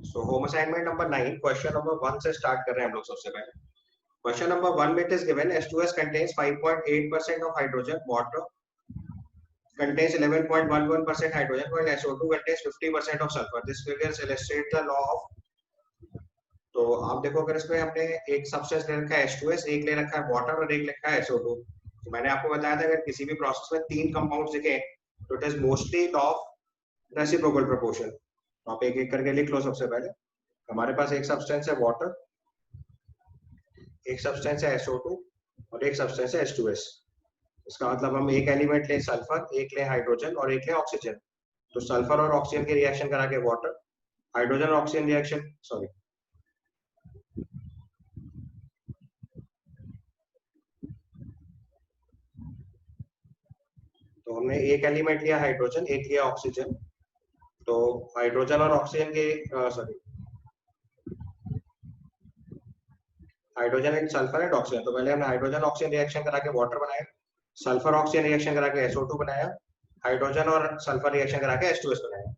So home assignment number 9 question number 1 से start कर रहे हैं हम लोग सबसे पहले। क्वेश्चन नंबर 1 में it is given H2S contains 5.8% of hydrogen, water contains 11.11% hydrogen, while SO2 contains 50% of sulfur. This figure illustrates the law of। तो आप देखो, अगर इसमें हमने एक सब्सटेंस ले रखा है H2S, एक ले रखा है वाटर और एक लिखा है SO2। तो मैंने आपको बताया था अगर किसी भी प्रोसेस में तीन कंपाउंड्स दिखे तो it is mostly law of reciprocal proportion. तो आप एक एक करके लिख लो। सबसे पहले हमारे पास एक सब्सटेंस है वाटर, एक सब्सटेंस है SO2 और एक सब्सटेंस है H2S। इसका मतलब हम एक एलिमेंट लें सल्फर, एक लें हाइड्रोजन और एक लें ऑक्सीजन। तो सल्फर और ऑक्सीजन की रिएक्शन करा के वाटर, हाइड्रोजन और ऑक्सीजन रिएक्शन, सॉरी, तो हमने एक एलिमेंट लिया हाइड्रोजन, एक लिया ऑक्सीजन। तो हाइड्रोजन और ऑक्सीजन के sorry, hydrogen and sulphur and oxygen. तो पहले हमने हाइड्रोजन ऑक्सीजन रिएक्शन करा के वाटर बनाया, सल्फर ऑक्सीजन रिएक्शन करा के SO2 बनाया, हाइड्रोजन और सल्फर रिएक्शन करा के H2S बनाया।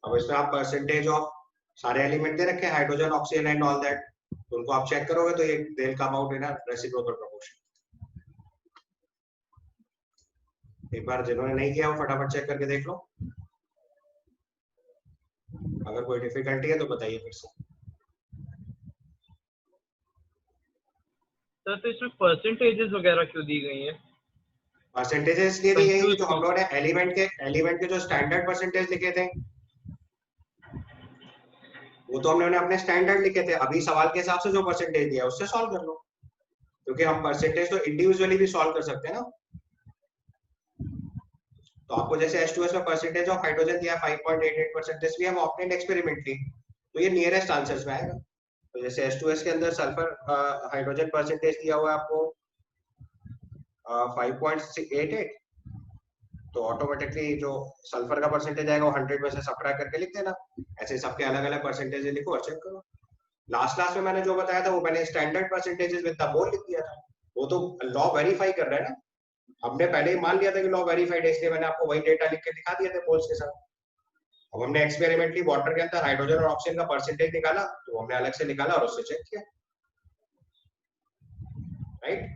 अब इसमें आप परसेंटेज ऑफ सारे एलिमेंट दे रखे हैं, hydrogen oxygen and all that, तो उनको आप चेक करोगे तो ये they come out in reciprocal proportion. एक बार जिन्होंने नहीं किया वो फटाफट चेक करके देख लो। अगर कोई डिफिकल्टी है तो बताइए फिर से। सर तो इसमें परसेंटेजेस वगैरह क्यों दी गई हैं? परसेंटेजेस इसलिए दी गई कंफ्यूज जो हम लोगों ने एलिमेंट के जो स्टैंडर्ड परसेंटेज लिखे थे वो तो हमने अपने स्टैंडर्ड लिखे थे। अभी सवाल के हिसाब से जो परसेंटेज दिया है उससे सॉल्व कर लो, क्योंकि हम परसेंटेज तो इंडिविजुअली भी सॉल्व कर सकते हैं ना। तो आपको जैसे H2S में परसेंटेज ऑफ हाइड्रोजन दिया 5.88%, इसलिए हम ऑप्टेंड एक्सपेरिमेंटली, तो ये नियरेस्ट आंसर्स में आएगा। तो जैसे H2S के अंदर सल्फर हाइड्रोजन परसेंटेज दिया हुआ है आपको 5.88, तो ऑटोमेटिकली जो सल्फर का परसेंटेज आएगा वो 100 में से सब्ट्रैक्ट करके लिख देना। ऐसे सबके अलग अलग परसेंटेज लिखो और चेक करो। लास्ट में मैंने जो बताया था वो मैंने standard percentages with the mole लिख दिया था। वो तो लॉ वेरीफाई कर रहे हैं ना, हमने पहले ही मान लिया था कि लॉ वेरीफाइड है, इसलिए मैंने आपको वही डेटा लिख के दिखा दिए थे मोल्स के साथ। अब हमने एक्सपेरिमेंटली वाटर के अंदर हाइड्रोजन और ऑक्सीजन का परसेंटेज निकाला, तो हमने अलग से निकाला और उससे चेक किया, राइट।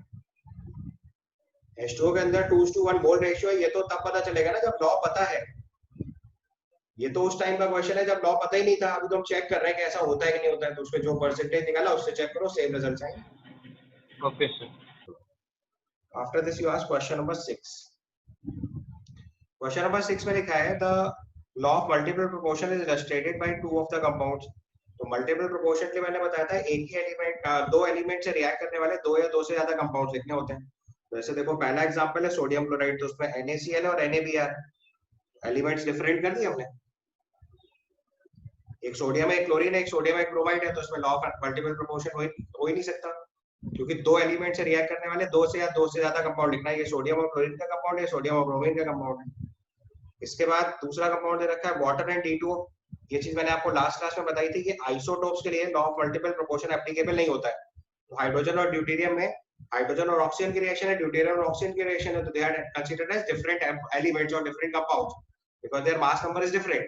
H2O के अंदर 2:1 मोल रेशियो है, ये तो तब पता चलेगा ना जब लॉ पता है। ये तो उस टाइम का क्वेश्चन है जब लॉ पता ही नहीं था। अभी तो हम चेक कर रहे हैं कि ऐसा होता है कि नहीं होता है, तो उसमें जो परसेंटेज निकाला उससे चेक करो, सेम रिजल्ट आएंगे। Okay sir. After this you ask question number 6। Question number 6 में लिखा है the law of multiple proportion is illustrated by two of the compounds. तो मल्टीपल प्रोपोर्शन के मैंने बताया था एक ही एलिमेंट दो एलिमेंट से रिएक्ट करने वाले दो या दो से ज्यादा कंपाउंड्स लिखने होते हैं। तो जैसे देखो पहला एग्जांपल है सोडियम क्लोराइड, तो उसमें NaCl और NaBr एलिमेंट्स डिफरेंट कर दिए हमने। एक सोडियम है, एक क्लोरीन है, एक सोडियम है, एक ब्रोमाइड है, तो इसमें लॉ ऑफ मल्टीपल प्रोपोर्शन हो ही नहीं सकता, क्योंकि दो एलिमेंट से रिएक्ट करने वाले दो से ज्यादा कंपाउंड लिखना है। ये सोडियम और क्लोरीन का कंपाउंड है, सोडियम और ब्रोमीन का कंपाउंड है। इसके बाद दूसरा कंपाउंड दे रखा है वाटर एंड T2O। ये चीज मैंने आपको लास्ट क्लास में बताई थी कि आइसोटोप्स के लिए law of multiple proportion applicable नहीं होता है। तो हाइड्रोजन और ड्यूटेरियम में हाइड्रोजन और ऑक्सीजन की रिएक्शन है, ड्यूटेरियम और ऑक्सीजन की रिएक्शन है, तो they are considered as different elements और different compounds because their mass number is different,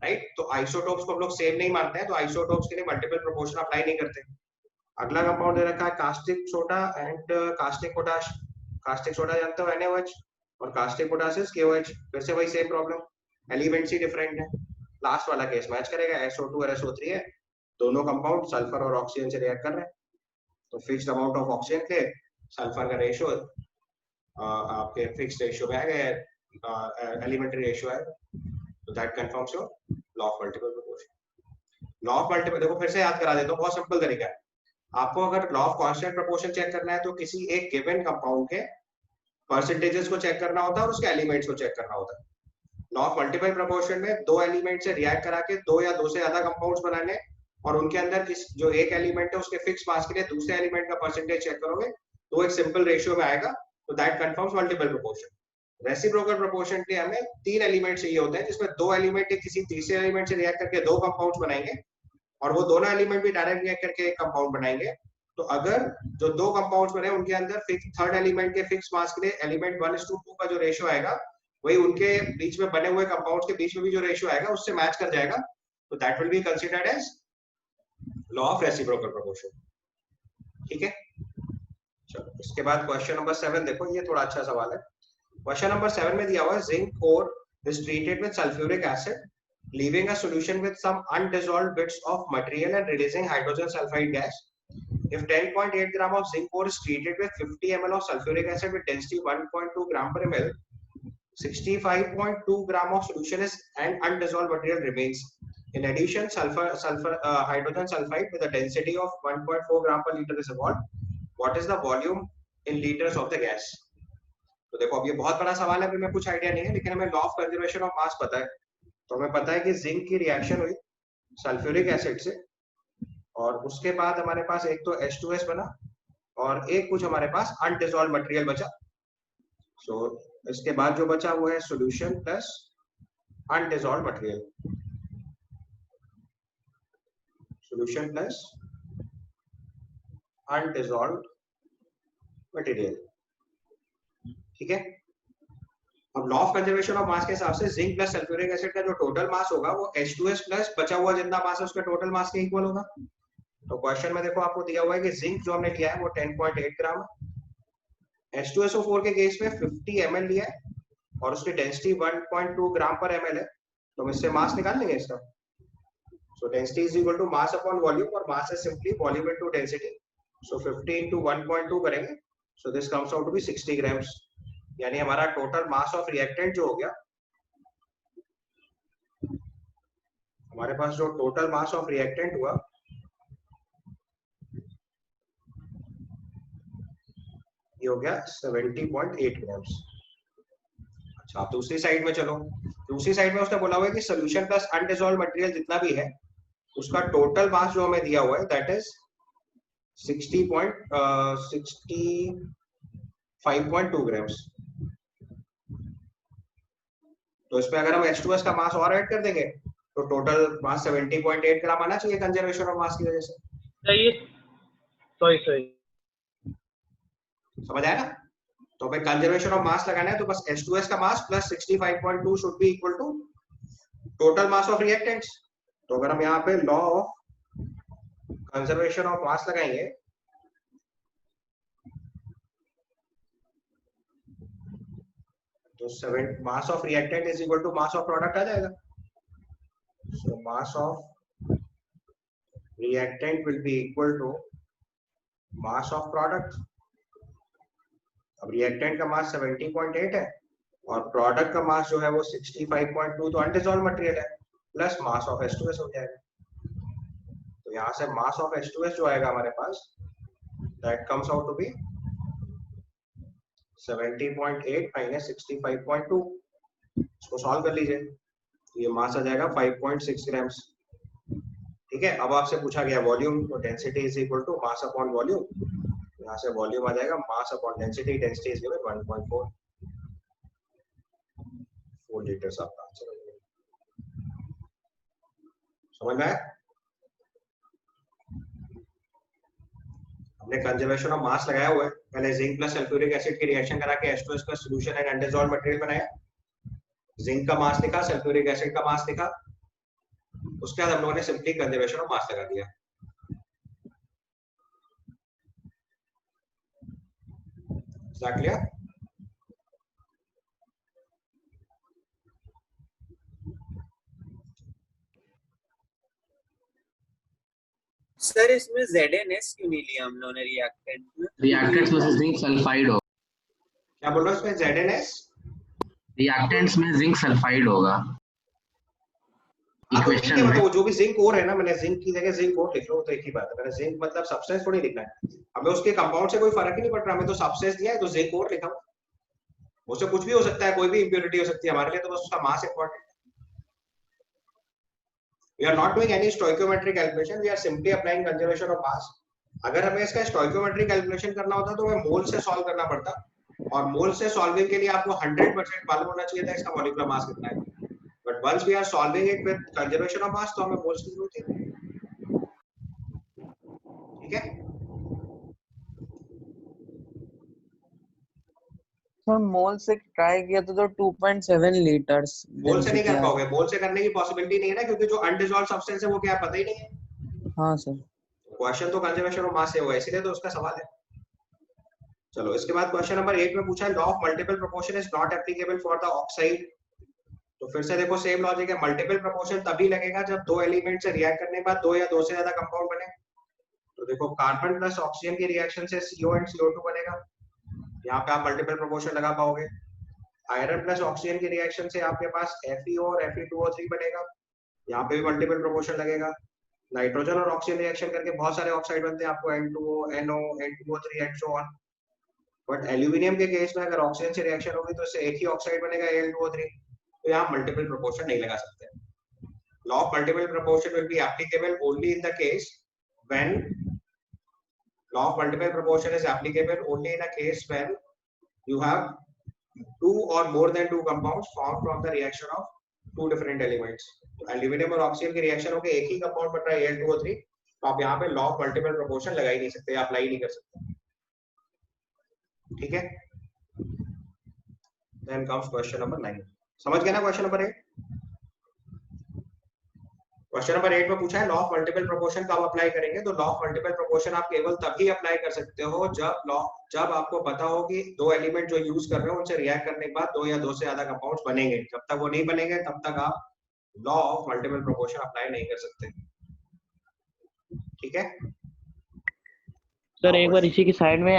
right. तो आइसोटोप्स को हम लोग सेम नहीं मानते हैं, तो आइसोटोप्स के लिए मल्टीपल प्रोपोर्शन अप्लाई नहीं करते। अगला कंपाउंड दे रखा है caustic soda and caustic potash. Caustic soda जानते हो NaOH और कास्टिक पोटाश इज KOH। फिर से वही सेम प्रॉब्लम, एलिमेंट्स ही डिफरेंट है। लास्ट वाला केस मैच करेगा, SO2 और SO3 है, दोनों कंपाउंड सल्फर और ऑक्सीजन से रिएक्ट कर रहे हैं, तो फिक्स्ड अमाउंट ऑफ ऑक्सीजन के सल्फर का रेशियो आपके फिक्स्ड रेशियो में आएगा, एलिमेंट्री रेशियो है, तो that confirms your law of multiple proportion. Law of multiple देखो फिर से याद करा देता हूँ, बहुत सिंपल तरीका है। आपको अगर law of constant proportion check करना है तो किसी एक गिवन कंपाउंड के परसेंटेजेस को चेक करना होता है और उसके एलिमेंट्स को चेक करना होता है। लॉ ऑफ मल्टीपल प्रोपोर्शन में दो एलिमेंट से रिएक्ट करा के दो या दो से ज्यादा कंपाउंड्स बनाने और उनके अंदर किस जो एक एलिमेंट है उसके फिक्स मास के लिए दूसरे एलिमेंट का परसेंटेज चेक करोगे तो एक सिंपल रेशियो में आएगा, तो that confirms multiple proportion. Reciprocal proportion के लिए हमें तीन एलिमेंट चाहिए होते हैं, जिसमें दो एलिमेंट किसी तीसरे एलिमेंट से रिएक्ट करके दो कंपाउंड्स बनाएंगे और वो दोनों एलिमेंट भी डायरेक्ट रिएक्ट करके एक कंपाउंड बनाएंगे। तो अगर जो दो कंपाउंड्स बने उनके अंदर थर्ड एलिमेंट के फिक्स मास के लिए एलिमेंट 1:2 का जो रेशियो आएगा वही उनके बीच में बने हुए कंपाउंड्स के बीच में भी जो रेशियो आएगा उससे मैच कर जाएगा, तो that will be considered as law of reciprocal proportion. ठीक है, चलो इसके बाद क्वेश्चन नंबर 7 देखो, ये थोड़ा अच्छा सवाल है। क्वेश्चन नंबर 7 में दिया हुआ है zinc ore is treated with sulfuric acid, leaving a solution with some undissolved bits of material and releasing hydrogen sulfide gas. If 10.8 gram of zinc ore is treated with 50 ml of sulfuric acid with density 1.2 gram per ml, 65.2 gram of solution is and undissolved material remains. In addition, hydrogen sulfide with a density of 1.4 gram per liter is evolved. What is the volume in liters of the gas? तो देखो अब ये बहुत बड़ा सवाल है, अभी मैं कुछ आइडिया नहीं है, लेकिन हमें लॉ ऑफ कंजर्वेशन ऑफ मास पता है। तो हमें पता है कि जिंक की रिएक्शन हुई सल्फ्यूरिक एसिड से, और उसके बाद हमारे पास एक तो H2S बना और एक कुछ हमारे पास अनडिसॉल्व्ड मटेरियल बचा। सो इसके बाद जो बचा वो है solution plus undissolved material, solution plus undissolved material. ठीक है, अब law of conservation of mass के हिसाब से जिंक प्लस सल्फ्यूरिक एसिड का जो टोटल मास होगा वो H2S प्लस बचा हुआ जितना मास है उसके टोटल मास के इक्वल होगा। तो क्वेश्चन में देखो आपको दिया हुआ है कि जिंक जो हमने लिया है वो 10.8 ग्राम, H2SO4 के केस में 50 ml लिया है और उसकी डेंसिटी 1.2 ग्राम पर ml है। तो हम इससे मास निकाल लेंगे इसका। So density is equal to mass upon volume, और mass is simply volume into density. So 50 into 1.2 करेंगे, so this comes out to be 60 grams. यानी हमारा टोटल मास ऑफ रिएक्टेंट जो हो गया, हमारे पास जो टोटल मास ऑफ रिएक्टेंट हुआ ये हो गया 70.8 ग्राम्स। अच्छा, आप दूसरी साइड में चलो। दूसरी साइड में उसने बोला हुआ है कि सॉल्यूशन प्लस अनडिसॉल्व्ड मटेरियल जितना भी है उसका टोटल मास जो हमें दिया हुआ है दैट इज 65.2 ग्राम्स। तो इसमें अगर हम H2S का मास और ऐड कर देंगे तो टोटल मास 70.8 ग्राम आना चाहिए कंजर्वेशन ऑफ मास की वजह से। सही, सही समझ आया ना? तो हमें कंजर्वेशन ऑफ मास लगाना है तो बस H2S का mass plus 65.2 should be equal to total mass of reactants. तो अगर हम यहाँ पे law of conservation of mass लगाएंगे तो mass of reactant is equal to mass of product आ जाएगा। So mass of reactant will be equal to mass of product. अब रिएक्टेंट का मास 70.8 है और प्रोडक्ट का मास जो है वो 65.2 तो अनडिसॉल्व्ड मटेरियल है, प्लस मास ऑफ H2S हो जाएगा। तो यहाँ से मास ऑफ H2S जो आएगा हमारे पास that comes out to be 70.8 minus 65.2। इसको सॉल्व कर लीजिए, तो ये मास आ जाएगा 5.6 ग्राम्स। ठीक है, अब आपसे पूछा गया वॉल्यूम, तो density is equal to mass upon volume. यहाँ से वॉल्यूम आ जाएगा mass upon density, density is given 1.4 litres आपका आंसर हो जाएगा। समझ में आया? हमने कंजर्वेशन ऑफ मास लगाया हुआ है, पहले जिंक प्लस सल्फ्यूरिक एसिड की रिएक्शन करा के H2S का सॉल्यूशन एंड अनडिसॉल्व्ड मटेरियल बनाया, जिंक का मास लिखा, सल्फ्यूरिक एसिड का मास लिखा, उसके बाद हम लोगों ने सिंपली कंजर्वेशन ऑफ मास लगा दिया। क्लियर? सर इसमें ZnS क्यों नहीं लिया हम लोगों ने रिएक्टेंट में? रिएक्टेंट्स में जिंक सल्फाइड होगा। क्या बोल रहे हो इसमें ZnS? रिएक्टेंट्स में जिंक सल्फाइड होगा इक्वेशन में। मतलब जो भी जिंक ओर है ना, मैंने जिंक की जगह जिंक ओर लिख लो तो एक ही बात है। मैंने जिंक मतलब सब्सटेंस थोड़ी लिखना है, हमें उसके कंपाउंड से कोई फर्क ही नहीं पड़ रहा, हमें तो सब्सटेंस दिया है तो जिंक ओर लिखा। उससे कुछ भी हो सकता है, कोई भी इंप्योरिटी हो सकती है, हमारे लिए तो बस उसका मास इंपॉर्टेंट है। We are not doing any stoichiometric calculation, we are simply applying conservation of mass. अगर हमें इसका stoichiometric calculation करना होता तो हमें मोल से सॉल्व करना पड़ता, और मोल से सॉल्विंग के लिए आपको 100% मालूम होना चाहिए था इसका मॉलिक्यूलर मास कितना है। But once we are solving it with conservation of mass तो हमें मोल्स की जरूरत है। ठीक है सर मोल से ट्राई किया तो 2.7 लीटर्स मोल से नहीं कर डेंसिटी पाओगे, मोल से करने की पॉसिबिलिटी नहीं है ना, क्योंकि जो अनडिसॉल्व सब्सटेंस है वो क्या है पता ही नहीं है। हाँ सर। क्वेश्चन तो कंजर्वेशन ऑफ मास से हुआ है, इसीलिए तो उसका सवाल है। चलो इसके बाद क्वेश्चन नंबर 8 में पूछा है law of multiple proportion is not applicable for the oxide. तो फिर से देखो सेम लॉजिक है, मल्टीपल प्रोपोर्शन तभी लगेगा जब दो एलिमेंट से रिएक्ट करने के बाद दो या दो से ज्यादा कंपाउंड बने। तो देखो कार्बन प्लस ऑक्सीजन की रिएक्शन से CO एंड CO2 बनेगा, यहाँ पे आप मल्टीपल प्रोपोर्शन लगा पाओगे। आयरन प्लस ऑक्सीजन की रिएक्शन से आपके पास FeO और Fe2O3 बनेगा, यहाँ पे भी मल्टीपल प्रोपोर्शन लगेगा। नाइट्रोजन और ऑक्सीजन रिएक्शन करके बहुत सारे ऑक्साइड बनते हैं, आपको N2O, NO, N2O3 and so on. But aluminium के केस में अगर ऑक्सीजन से रिएक्शन होगी तो इससे एक ही ऑक्साइड बनेगा Al2O3, तो यहाँ मल्टीपल प्रोपोर्शन नहीं लगा सकते। Law of multiple proportion will be applicable only in the case when law of multiple proportion is applicable only in a case when you have two or more than two compounds formed from the reaction of two different elements. तो aluminium और oxygen की reaction होकर एक ही compound बन रहा है Al2O3, तो आप यहाँ पे लॉ ऑफ मल्टीपल प्रोपोर्शन लगा ही नहीं सकते, अप्लाई नहीं कर सकते। ठीक है, देन कम्स क्वेश्चन नंबर 9। समझ गए ना क्वेश्चन नंबर 8? क्वेश्चन नंबर 8 में पूछा है लॉ ऑफ मल्टीपल प्रोपोर्शन कब अप्लाई करेंगे। तो लॉ ऑफ मल्टीपल प्रोपोर्शन आप केवल तभी अप्लाई कर सकते हो जब आपको पता हो कि दो एलिमेंट जो यूज कर रहे हो उनसे रिएक्ट करने के बाद दो या दो से ज्यादा कंपाउंड्स बनेंगे। जब तक वो नहीं बनेंगे तब तक आप law of multiple proportion apply नहीं कर सकते। ठीक है सर, एक बार इसी की साइड में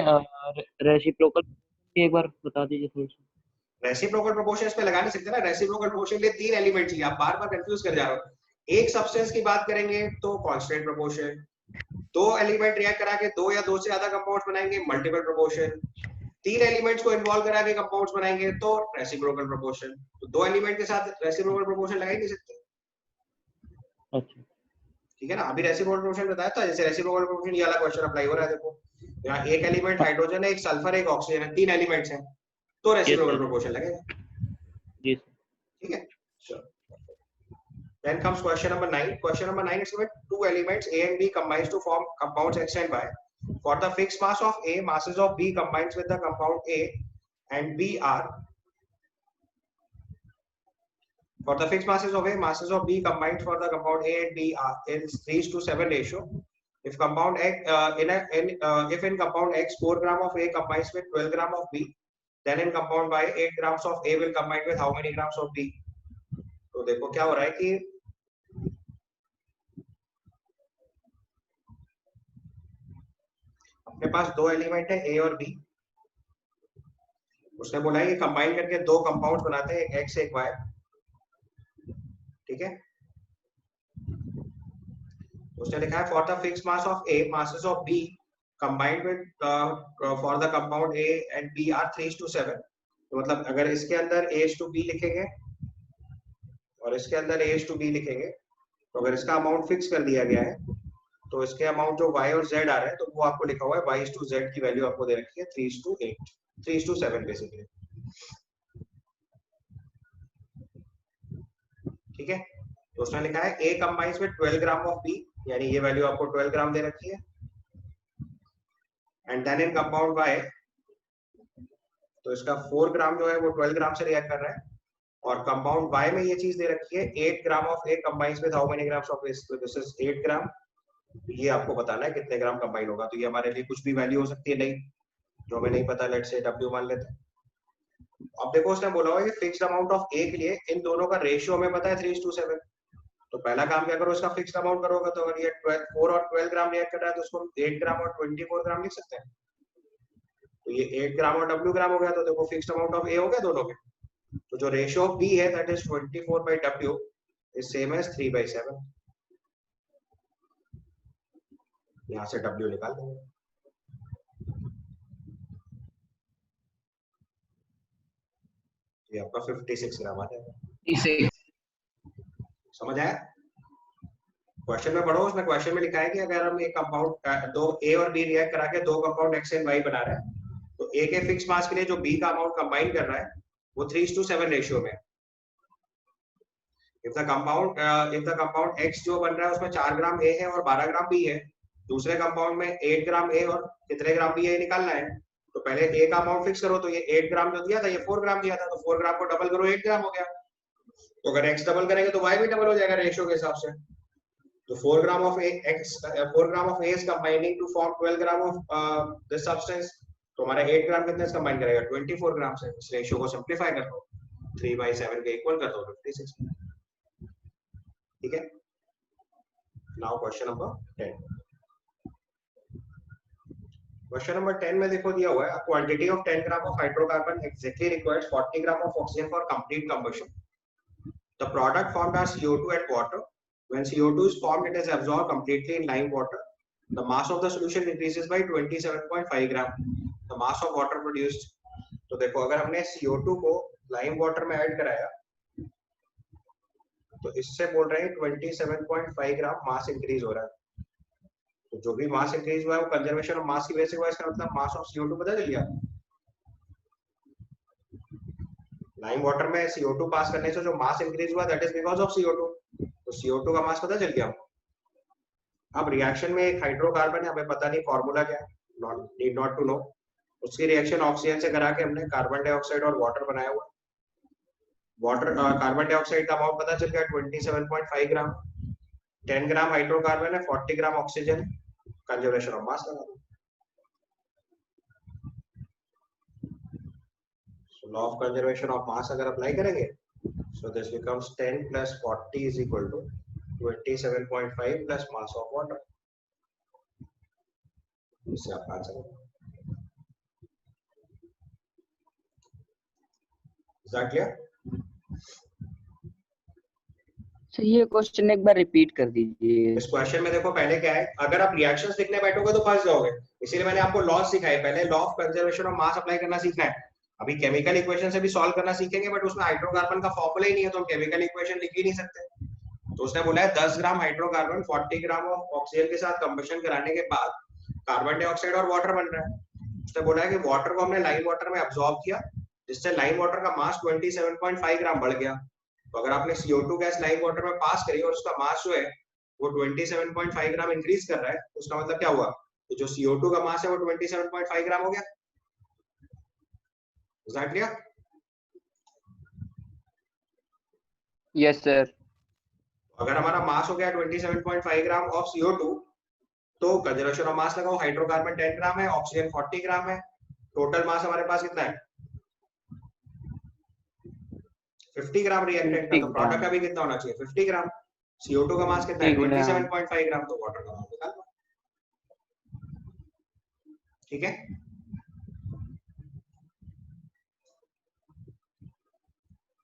रेसिप्रोकल एक बार बता दीजिए थोड़ा सा। रेसिप्रोकल प्रोपोर्शन इस पे लगा नहीं सकते ना, रेसिप्रोकल प्रोपोर्शन के लिए तीन एलिमेंट चाहिए, आप बार बार कंफ्यूज कर जा रहे हो। एक सब्सटेंस की बात करेंगे तो कांस्टेंट प्रोपोर्शन, दो एलिमेंट रिएक्ट करा के दो या दो से ज्यादा कंपाउंड्स बनाएंगे मल्टीपल प्रोपोर्शन, तीन एलिमेंट्स को इन्वॉल्व करा के कंपाउंड्स बनाएंगे तो रेसिप्रोकल प्रोपोर्शन। तो दो एलिमेंट के साथ रेसिप्रोकल प्रोपोर्शन लगा ही नहीं सकते। अच्छा, ठीक है ना, अभी रेसिप्रोकल प्रोपोर्शन बताया था, जैसे रेसिप्रोकल प्रोपोर्शन ये वाला क्वेश्चन अप्लाई हो रहा है। देखो यहाँ एक एलिमेंट हाइड्रोजन है, एक सल्फर है, एक ऑक्सीजन है, तीन एलिमेंट्स हैं, तो रेसिप्रोकल प्रोपोर्शन लगेगा। जी सर। ठीक है, चलो then comes question number 9. Question number 9 is when two elements A and B combines to form compounds X and Y. For the fixed mass of A, masses of B combines with the compound A and B are. For the fixed masses of A, masses of B combined for the compound A and B are in 3:7 ratio. If compound X if in compound X 4 gram of A combines with 12 gram of B, then in compound Y 8 grams of A will combine with how many grams of B? तो देखो क्या हो रहा है कि अपने पास दो element है A और B, उसने बोला है कि कंबाइन करके दो कंपाउंड्स बनाते हैं, एक X एक Y। ठीक है, उसने लिखा है for the fixed mass of A, masses of B combined with for the compound A and B are 3:7। तो मतलब अगर इसके अंदर A:B लिखेंगे और इसके अंदर A:B लिखेंगे, तो अगर इसका अमाउंट फिक्स कर दिया गया है तो इसके अमाउंट जो Y और Z आ रहा है तो वो आपको लिखा हुआ है Y:Z की वैल्यू आपको दे रखी है 3:8, 3:7 बेसिकली। ठीक है, तो उसने लिखा है A combines with 12 gram of B, यानी ये वैल्यू आपको 12 ग्राम दे रखी है, and then in compound Y, तो इसका 4 ग्राम जो है वो 12 ग्राम से रिएक्ट कर रहा है, और कंपाउंड Y में ये चीज दे रखी है 8 gram of A combines with how many grams of A, so this is 8 ग्राम। ये आपको बताना है कितने ग्राम कंबाइन होगा। तो ये हमारे लिए कुछ भी वैल्यू हो सकती है, नहीं जो हमें नहीं पता, लेट्स से W मान लेते हैं। अब देखो उसने बोला हुआ है फिक्स्ड अमाउंट ऑफ A के लिए इन दोनों का रेशियो हमें पता है 3:7। तो पहला काम क्या करो, इसका फिक्स्ड अमाउंट करोगे, तो अगर ये 4 और 12 ग्राम रिएक्ट कर रहा है तो उसको 8 ग्राम और 24 ग्राम लिख सकते हैं। तो ये 8 ग्राम और W ग्राम हो गया, तो देखो फिक्स्ड अमाउंट ऑफ A हो गया दोनों में। तो जो रेशियो ऑफ B है that is 24/W is same as 3/7। यहाँ से W निकाल देंगे। ये आपका 56 ग्राम आ जाएगा। समझ आया? क्वेश्चन में पढ़ो, उसमें क्वेश्चन में लिखा है कि अगर हम एक कंपाउंड दो A और B रिएक्ट करा के दो कंपाउंड X एंड Y बना रहे हैं, तो A के फिक्स मास के लिए जो B का अमाउंट कंबाइन कर रहा है वो 3:7 रेशियो में। इफ द कंपाउंड X जो बन रहा है उसमें 4 ग्राम A है और 12 ग्राम B है, दूसरे कंपाउंड में 8 ग्राम A और कितने ग्राम B है निकालना है, तो तो पहले ए का अमाउंट फिक्स करो, तो ये 8 ग्राम जो दिया था ये 4 ग्राम दिया था, तो 4 ग्राम को डबल करो 8 ग्राम हो गया। तो अगर x डबल करेंगे तो y भी डबल हो जाएगा रेशियो के हिसाब से। तो 4 gram of A is combining to form 12 gram of this substance, तो हमारा 8 ग्राम कितने से कंबाइन करेगा 24 ग्राम से। इस रेशियो को सिंपलीफाई कर दो, 3/7 के इक्वल कर दो 56। ठीक है, now question number 10। Question number 10 में देखो दिया हुआ है quantity of 10 gram of hydrocarbon exactly requires 40 gram of oxygen for complete combustion. The product formed are CO2 and water. When CO2 is formed, it is absorbed completely in lime water. The mass of the solution increases by 27.5 gram. The mass of water produced. तो देखो अगर हमने CO2 को lime water में add कराया तो इससे बोल रहे हैं 27.5 ग्राम मास इंक्रीज हो रहा है। तो जो भी मास इंक्रीज हुआ है वो कंजर्वेशन ऑफ मास की वजह से हुआ है, इसका मतलब मास ऑफ CO2 पता चल गया। लाइम वाटर में CO2 पास करने से जो मास इंक्रीज हुआ that is because of CO2। तो CO2 का मास पता चल गया। अब रिएक्शन में एक हाइड्रोकार्बन है, हमें पता नहीं फॉर्मूला क्या है, नीड नॉट टू नो। उसकी रिएक्शन ऑक्सीजन से करा के हमने कार्बन डाइऑक्साइड और वाटर बनाया हुआ। वाटर कार्बन डाइऑक्साइड का अमाउंट पता चल गया 27.5 ग्राम। 10 ग्राम हाइड्रोकार्बन है, 40 ग्राम ऑक्सीजन, कंजर्वेशन ऑफ मास लगा दो। So law of conservation of मास अगर अप्लाई करेंगे so this becomes 10 plus 40 is equal to 27.5 plus mass of water. इससे आप answer is that clear? Sir ये क्वेश्चन एक बार रिपीट कर दीजिए। इस क्वेश्चन में देखो पहले क्या है, अगर आप रिएक्शंस लिखने बैठोगे तो फंस जाओगे, इसीलिए मैंने आपको लॉ सिखाए। पहले law of conservation of mass apply करना सीखना है। अभी केमिकल इक्वेशन से भी सॉल्व करना सीखेंगे, बट उसमें हाइड्रोकार्बन का फॉर्मूला ही नहीं है तो हम केमिकल इक्वेशन लिख ही नहीं सकते। तो उसने बोला है 10 ग्राम हाइड्रोकार्बन 40 ग्राम ऑफ ऑक्सीजन के साथ कंबशन कराने के बाद कार्बन डाइऑक्साइड और वाटर बन रहा है। उसने बोला है कि वाटर को हमने लाइम वाटर में अब्सॉर्ब किया, जिससे लाइम वाटर का मास 27.5 ग्राम बढ़ गया। तो अगर आपने CO2 गैस लाइम वाटर में पास करी और उसका मास जो है वो 27.5 ग्राम इंक्रीज कर रहा है, तो उसका मतलब क्या हुआ, तो जो CO2 का मास है वो 27.5 ग्राम हो गया। Is that clear? Yes sir. अगर हमारा मास हो गया 27.5 ग्राम ऑफ CO2, तो कंजर्वेशन ऑफ मास लगाओ। हाइड्रोकार्बन 10 ग्राम है, ऑक्सीजन 40 ग्राम है, टोटल मास हमारे पास कितना है 50 ग्राम रिएक्टेंट का। तो प्रोडक्ट का भी कितना होना चाहिए 50 ग्राम। CO2 का मास कितना है 27.5 ग्राम, तो वाटर का मास निकाल लो। ठीक है,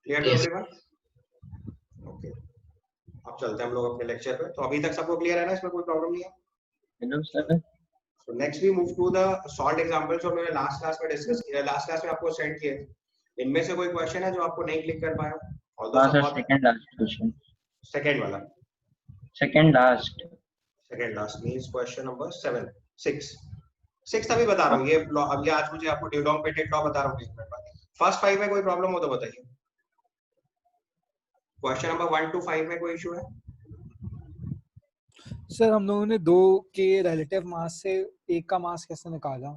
क्लियर टू एवरीवन? ओके, अब चलते हैं हम लोग अपने लेक्चर पे। तो अभी तक सबको क्लियर है ना, इसमें कोई प्रॉब्लम नहीं है? Hello sir. So next we move to the salt examples जो मैंने लास्ट क्लास में डिस्कस किया, लास्ट क्लास में आपको सेंड किए। इनमें से कोई क्वेश्चन है जो आपको नहीं क्लिक कर पाया? हाँ sir, second last question. Second वाला, second last means question number 7 6 अभी बता रहा हूँ। ये अब ये आज मुझे आपको ड्यूलॉन्ग पेटेंट लॉ बता रहा हूँ। एक मिनट बाद फर्स्ट 5 में कोई प्रॉब्लम हो तो बताइए। क्वेश्चन नंबर 1 to 5 में कोई इशू है? सर हम लोगों ने 2 के रिलेटिव मास से एक का मास कैसे निकाला?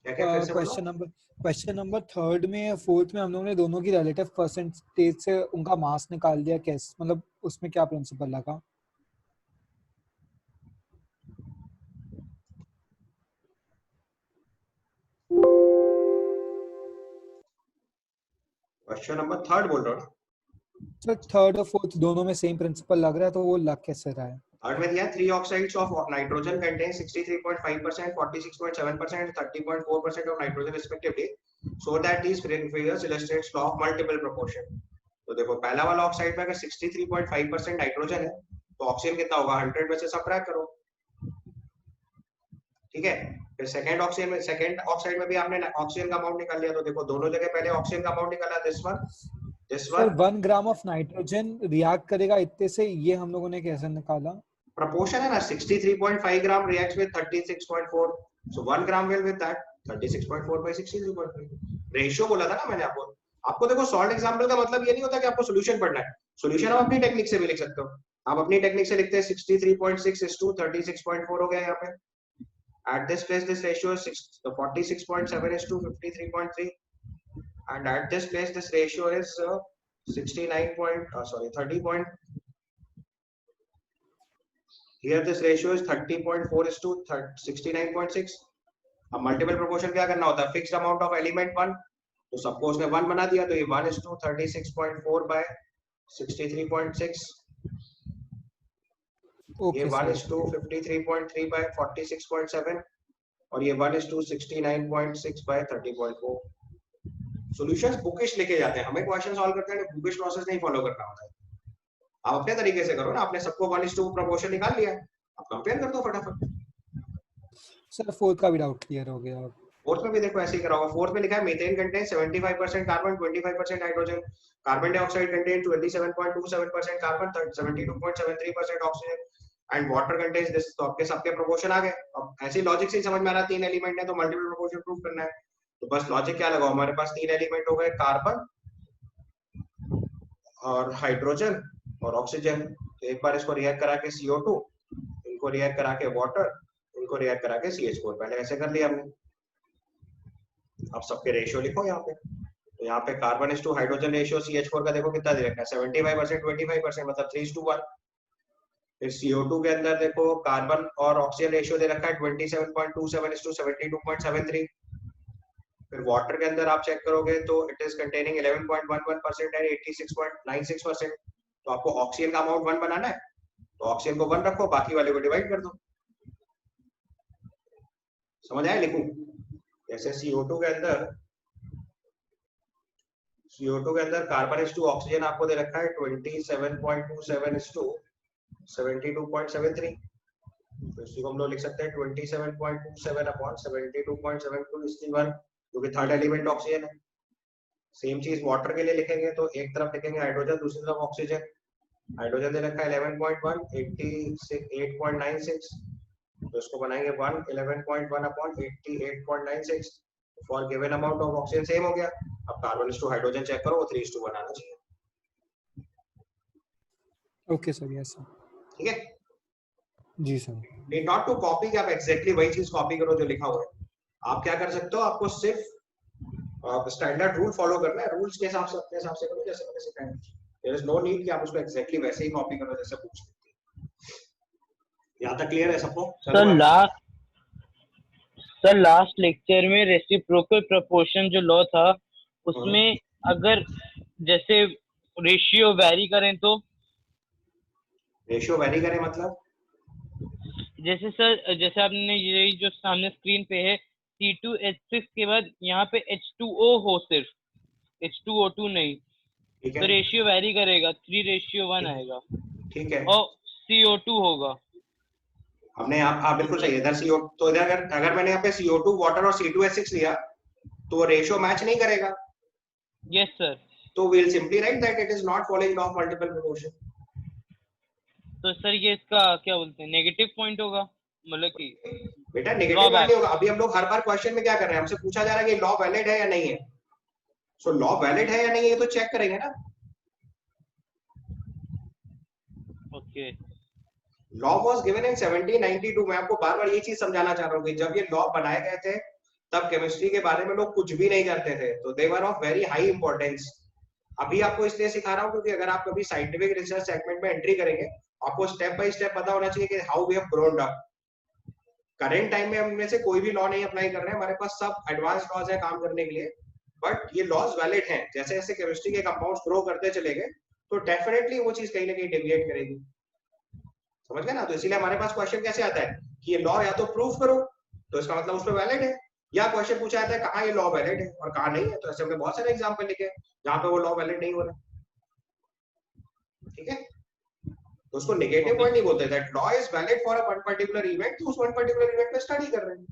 क्वेश्चन नंबर 3 में या 4th में हम लोगों ने दोनों की रिलेटिव परसेंटेज से उनका मास निकाल दिया, कैसे, मतलब उसमें क्या प्रिंसिपल लगा? क्वेश्चन नंबर 3 बोल रहा हूँ सर 3rd और 4th दोनों में सेम प्रिंसिपल लग रहा है, तो वो लग कैसे रहा है? थर्ड में दिया 3 oxides of nitrogen contain 63.5%, 46.7% and 30.4% of nitrogen respectively, so that these figures illustrates law of multiple proportion. तो देखो पहला वाला ऑक्साइड में अगर 63.5% नाइट्रोजन है तो ऑक्सीजन कितना होगा 100 में से सबट्रैक्ट करो। ठीक है, फिर सेकंड ऑक्साइड में भी आपने ऑक्सीजन का अमाउंट निकाल लिया। तो देखो दोनों जगह पहले ऑक्सीजन का अमाउंट निकाला, this one sir 1 gram of nitrogen react करेगा इतने से, ये हम लोगों ने कैसे निकाला? प्रोपोर्शन है ना, 63.5 gram reacts with 36.4, so 1 gram will with that 36.4 by 63.5 ratio बोला था ना मैंने आपको देखो सॉल्ट एग्जांपल का मतलब ये नहीं होता कि आपको सॉल्यूशन पढ़ना है। सॉल्यूशन आप अपनी टेक्निक से भी लिख सकते हो। आप अपनी टेक्निक से लिखते हैं 63.6 is to 36.4 हो गया यहाँ पे। At this place, this ratio is 46.7 is to 53.3, and at this place, this ratio is 30. Here this ratio is 30.4 is to 69.6. अब मल्टीपल प्रोपोर्शन क्या करना होता है? फिक्स्ड अमाउंट ऑफ एलिमेंट 1, तो सबको उसने 1 बना दिया, तो ये 1 is to 36.4 by 63.6. ये 1 is to 53.3 by 46.7, और ये 1 is to 69.6 by 30.4. Solutions bookish लेके जाते हैं, हमें क्वेश्चन सॉल्व करते हैं बुकिश प्रोसेस नहीं फॉलो करना होता है। आप अपने तरीके से करो ना, आपने सबको 1 is to प्रोपोर्शन निकाल लिया, अब कंपेयर कर दो फटाफट। सर फोर्थ का भी डाउट क्लियर हो गया। फोर्थ में भी देखो ऐसे ही करा होगा। फोर्थ में लिखा है methane contain 75% carbon, 25% hydrogen, carbon dioxide contain 27.27% carbon, 72.73% oxygen, and water contains this. तो आपके सबके प्रोपोर्शन आ गए। अब ऐसी लॉजिक से ही समझ में आ रहा है 3 एलिमेंट है तो मल्टीपल प्रोपोर्शन प्रूव करना है। तो बस लॉजिक क्या लगाओ, हमारे पास 3 एलिमेंट हो गए, कार्बन और हाइड्रोजन और ऑक्सीजन। तो एक बार इसको रिएक्ट करा के CO2, इनको रिएक्ट करा के वाटर, इनको रिएक्ट करा के CH4। पहले ऐसे कर लिया हमने। अब सबके रेशियो लिखो यहाँ पे। तो यहाँ पे carbon is to hydrogen ratio CH4 का देखो कितना दे रखा है, 75% 25%, मतलब 3:1। फिर CO2 के अंदर देखो कार्बन और ऑक्सीजन रेशियो दे रखा है 27.27 is to 72.73। फिर वाटर के अंदर आप चेक करोगे तो इट इज कंटेनिंग 11.11% एंड 86.96%। तो आपको ऑक्सीजन का अमाउंट 1 बनाना है, तो ऑक्सीजन को 1 रखो, बाकी वाले को डिवाइड कर दो। समझ आया? लिखूं जैसे CO2 के अंदर कार्बन इज टू ऑक्सीजन आपको दे रखा है 27.27 is to 72.73। तो इसी को हम लोग लिख सकते हैं 27.27 अपॉन 72.72 क्योंकि थर्ड एलिमेंट ऑक्सीजन है। सेम चीज वाटर के लिए लिखेंगे तो एक तरफ लिखेंगे हाइड्रोजन, दूसरी तरफ ऑक्सीजन। हाइड्रोजन दे रखा है 11.1, 88.96, तो इसको बनाएंगे 11.1 upon 88.96 for given amount of oxygen. Same हो गया। अब carbon is to hydrogen check करो, वो 3:1 आना चाहिए। Okay sir, yes sir. ठीक है जी sir. Need not to copy, कि आप एग्जैक्टली वही चीज कॉपी करो जो लिखा हुआ है। आप क्या कर सकते हो, आपको सिर्फ स्टैंडर्ड रूल फॉलो करना है, रूल्स के हिसाब से अपने हिसाब से करो जैसे मैंने सिखाया। देयर इज नो नीड कि आप उसको एग्जैक्टली वैसे ही कॉपी करो जैसे बुक्स लिखती है। यहां तक क्लियर है सबको? सर लास्ट लेक्चर में रेसिप्रोकल प्रोपोर्शन जो लॉ था उसमें अगर जैसे रेशियो वैरी करें तो रेशियो वैरी करे मतलब जैसे सर, जैसे आपने ये जो सामने स्क्रीन पे है C2H6 के बाद यहाँ पे H2O हो, सिर्फ H2O2 नहीं, ठीक है, तो रेशियो वैरी करेगा, 3:1 आएगा। ठीक है, और CO2 होगा। हमने आप बिल्कुल सही है। इधर CO, तो इधर अगर मैंने यहाँ पे CO2 वाटर और C2H6 लिया तो वो रेशियो मैच नहीं करेगा। Yes sir. तो we will simply write that it is not following law of multiple proportion. तो सर ये इसका क्या बोलते हैं, नेगेटिव पॉइंट होगा, मतलब कि बेटा नेगेटिव पॉइंट नहीं होगा। अभी हम लोग हर बार क्वेश्चन में क्या कर रहे हैं, हमसे पूछा जा रहा है कि लॉ वैलिड है या नहीं है। सो लॉ वैलिड है या नहीं है तो चेक करेंगे ना। Okay. Law was given in 1792। मैं आपको बार बार ये चीज समझाना चाह रहा हूँ कि जब ये लॉ बनाए गए थे तब केमिस्ट्री के बारे में लोग कुछ भी नहीं करते थे, तो they were of very high importance. अभी आपको इसलिए सिखा रहा हूँ क्योंकि अगर आप कभी साइंटिफिक रिसर्च सेगमेंट में एंट्री करेंगे, आपको स्टेप बाय स्टेप पता होना चाहिए कि how we have grown up. Current time में हम में से कोई भी लॉ नहीं अप्लाई कर रहे हैं, हमारे पास सब एडवांस लॉज है काम करने के लिए, बट ये लॉज वैलिड हैं। जैसे जैसे केमिस्ट्री के कंपाउंड्स ग्रो करते चले गए तो डेफिनेटली वो चीज कहीं ना कहीं डेविएट करेगी। समझ गए ना? तो इसीलिए हमारे पास क्वेश्चन कैसे आता है कि ये लॉ या तो प्रूफ करो, तो इसका मतलब उसमें वैलिड है, या क्वेश्चन पूछा जाता है कहाँ ये लॉ वैलिड है और कहाँ नहीं है। तो ऐसे हमने बहुत सारे एग्जांपल लिखे जहाँ पे वो लॉ वैलिड नहीं हो रहा। ठीक है, तो उसको नेगेटिव पॉइंट नहीं बोलते। That law is valid for a particular event, तो उस वन पर्टिकुलर इवेंट पे स्टडी कर रहे हैं।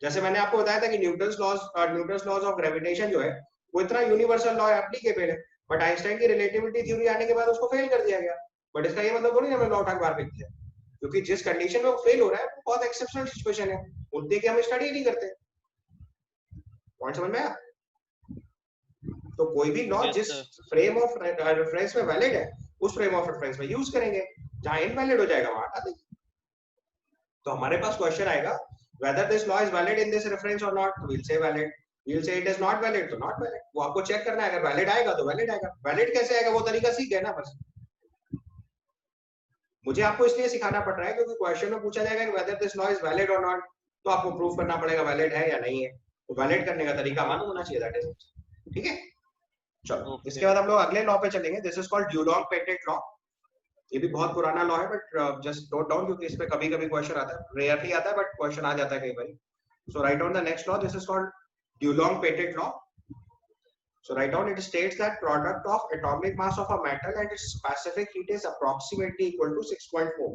जैसे मैंने आपको बताया था कि न्यूटन्स लॉज ऑफ ग्रेविटेशन जो है वो इतना यूनिवर्सल लॉ एप्लीकेबल है, बट आइंस्टाइन की रिलेटिविटी थ्योरी आने के बाद उसको फेल कर दिया गया। बट इसका ये मतलब थोड़ी हमें लॉ उठा के बाहर फेंक दिया, क्योंकि जिस कंडीशन में वो फेल हो रहा है वो बहुत एक्सेप्शनल सिचुएशन है, उतने की हम स्टडी नहीं करते। पॉइंट समझ में आया? तो कोई भी लॉ जिस फ्रेम ऑफ रेफरेंस में वैलिड है उस फ्रेम ऑफ रेफरेंस में यूज करेंगे, जहां इनवैलिड हो जाएगा वहां हटा देंगे। तो हमारे पास क्वेश्चन आएगा whether this law is valid in this reference or not, we'll say valid, we'll say it is not valid, तो not valid. वो आपको चेक करना है, अगर valid आएगा तो valid आएगा, valid कैसे आएगा वो तरीका सीख गए ना बस। मुझे आपको इसलिए सिखाना पड़ रहा है क्योंकि क्वेश्चन में पूछा जाएगा कि whether this law is valid or not, तो आपको प्रूव करना पड़ेगा वैलिड है या नहीं है, तो वैलिड करने का तरीका मालूम होना चाहिए, दैट इज, ठीक है। चलो इसके बाद हम लोग अगले लॉ पे चलेंगे, this is called Dulong Petit law. ये भी बहुत पुराना लॉ है बट जस्ट नोट डाउन क्योंकि इस पे कभी-कभी क्वेश्चन आता है, रेयरली आता है बट क्वेश्चन आ जाता है कई बार। So write down the next law, this is called Dulong Petit law. So write down, it states that product of atomic mass of a metal and its specific heat is approximately equal to 6.4.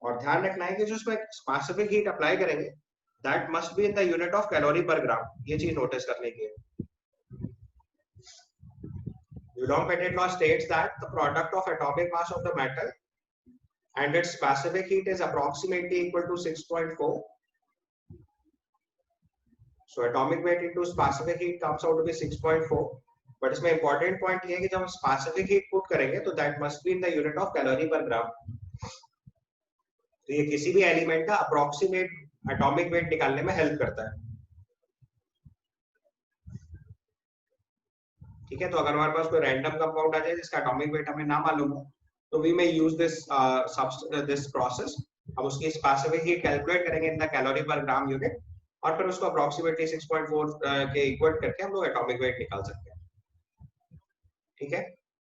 और ध्यान रखना है कि जो इसमें specific heat apply करेंगे that must be in the unit of calorie per gram, ये चीज नोटिस करने की है। Dulong Patent law states that the product of atomic mass of the metal and its specific heat is approximately equal to 6.4. So atomic weight into specific heat comes out to be 6.4. But इसमें important point ये है कि जब हम specific heat put करेंगे तो that must be in the unit of calorie per gram. तो ये किसी भी एलिमेंट का approximate atomic weight निकालने में हेल्प करता है। ठीक है, तो अगर हमारे पास कोई रैंडम कंपाउंड आ जाए जिसका एटॉमिक वेट हमें ना मालूम हो तो we may use this process. हम उसकी स्पेसिफिक हीट कैलकुलेट करेंगे इन द कैलोरी पर ग्राम यूनिट और फिर उसको अप्रोक्सीमेटली 6.4 के इक्वेट करके हम लोग एटॉमिक वेट निकाल सकते हैं। ठीक है,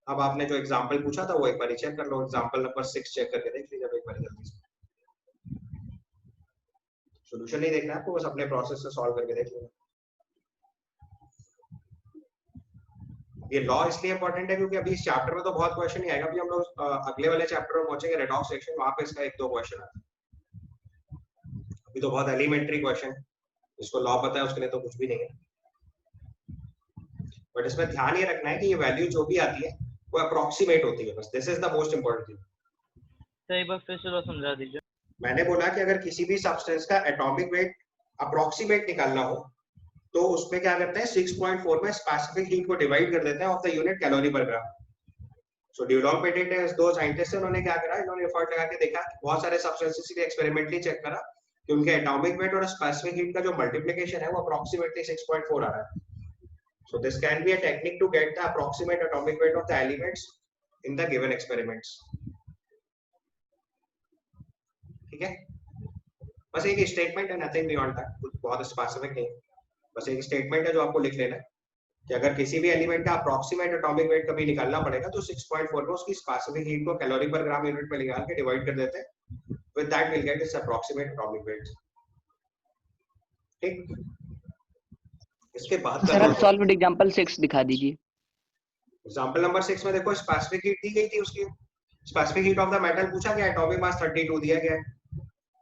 अब आपने जो एग्जांपल पूछा था वो एक बार चेक कर लो, एग्जांपल नंबर 6 चेक करके देख लीजिए एक बार जल्दी से। सॉल्यूशन नहीं देखना है आपको, बस अपने प्रोसेस से सॉल्व करके देख लीजिए। ये लॉ इसलिए इंपॉर्टेंट है क्योंकि अभी इस चैप्टर में तो बहुत क्वेश्चन नहीं आएगा, अभी हम लोग अगले वाले चैप्टर में पहुंचेंगे रेडॉक्स सेक्शन, वहां पे इसका एक दो क्वेश्चन आता है। अभी तो बहुत एलिमेंट्री क्वेश्चन, जिसको लॉ पता है उसके लिए तो कुछ भी नहीं है, बट इसमें ध्यान ये रखना है कि ये वैल्यू जो भी आती है वो अप्रोक्सीमेट होती है, बस this is the most important thing. Sir एक बार फिर से समझा दीजिए। मैंने बोला कि अगर किसी भी सब्सटेंस का एटॉमिक वेट अप्रोक्सीमेट निकालना हो तो उसमें क्या करते हैं 6.4 में स्पेसिफिक हीट को डिवाइड कर देते हैं ऑफ द यूनिट कैलोरी पर ग्राम। सो ड्यूलॉन्ग पेटेंट है, दो साइंटिस्ट हैं, उन्होंने क्या करा, इन्होंने एफर्ट लगा के देखा, बहुत सारे सब्सटेंसेस के एक्सपेरिमेंटली चेक करा कि उनके एटॉमिक वेट और स्पेसिफिक हीट का जो मल्टीप्लिकेशन है वो अप्रोक्सीमेटली 6.4 आ रहा है। So this can be a technique to get the approximate atomic weight of the elements in the given experiments. ठीक है, बस एक स्टेटमेंट है, नथिंग बियॉन्ड दैट, कुछ बहुत स्पेसिफिक नहीं, बस एक स्टेटमेंट है जो आपको लिख लेना है कि अगर किसी भी एलिमेंट का अप्रोक्सीमेट एटॉमिक वेट कभी निकालना पड़ेगा तो 6.4 में उसकी स्पेसिफिक हीट को कैलोरी पर ग्राम यूनिट में निकाल के डिवाइड कर देते हैं, with that will get it's approximate atomic wait. ठीक, इसके बाद सर आप सॉल्व्ड एग्जांपल 6 दिखा दीजिए। एग्जांपल नंबर 6 में देखो स्पेसिफिक हीट दी गई थी, उसकी specific heat of the metal पूछा गया, एटॉमिक मास 32 दिया गया है,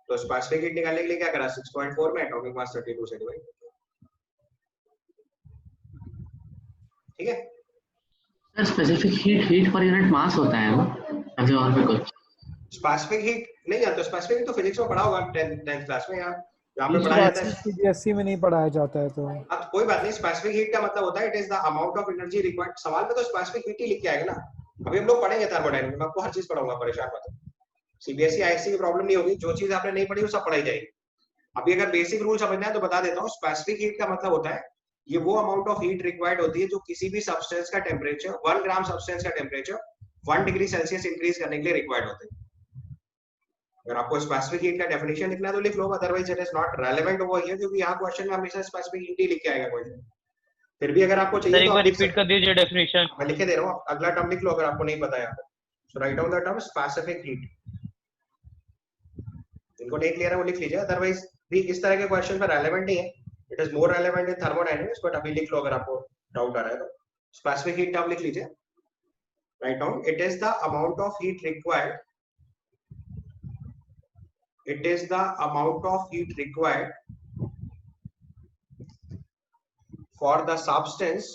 तो स्पेसिफिक हीट निकालने के लिए क्या करा, 6.4 में एटॉमिक मास 32 से डिवाइड। ठीक है sir specific heat per unit mass होता है ना, अभी और भी कुछ स्पेसिफिक हीट नहीं जानते, स्पेसिफिक हीट तो फिजिक्स में पढ़ा होगा 10th क्लास में, यहाँ पे पढ़ाया जाता है, सीबीएसई में नहीं पढ़ाया जाता है तो अब कोई बात नहीं। स्पेसिफिक हीट का मतलब होता है it is the amount of energy required, सवाल में तो स्पेसिफिक हीट ही लिख के आएगा ना। अभी हम लोग पढ़ेंगे थर्मोडायनामिक्स में, आपको हर चीज पढ़ाऊंगा, परेशान मत हो, सीबीएसई आईएससी की प्रॉब्लम नहीं होगी, जो चीज आपने नहीं पढ़ी वो सब पढ़ाई जाएगी। अभी अगर बेसिक रूल समझना है तो बता देता हूँ, स्पेसिफिक हीट का मतलब होता है ये वो अमाउंट ऑफ हीट रिक्वायर्ड होती है जो किसी भी सब्सटेंस का टेम्परेचर 1 ग्राम सब्सटेंस का टेम्परेचर 1 डिग्री सेल्सियस इंक्रीज करने के लिए रिक्वायर्ड होते हैं। अगर आपको स्पेसिफिक हीट का डेफिनेशन लिखना है तो लिख लो, otherwise it is not relevant over here, क्योंकि यहाँ क्वेश्चन में हमेशा स्पेसिफिक हीट ही लिख के आएगा क्वेश्चन। फिर भी अगर आपको चाहिए सर एक तो बार आप लिख रिपीट सकते कर दीजिए डेफिनेशन। मैं लिख के दे रहा हूँ, अगला टर्म लिख लो अगर आपको नहीं पता है। So write down the term specific heat, इनको नहीं क्लियर है वो लिख लीजिए, अदरवाइज भी इस तरह के क्वेश्चन पर रेलेवेंट नहीं है, it is more relevant in thermodynamics, but अभी लिख लो अगर आपको डाउट आ रहा है तो। स्पेसिफिक हीट टर्म लिख लीजिए, write down, it is the amount of heat required, it is the amount of heat required for the substance,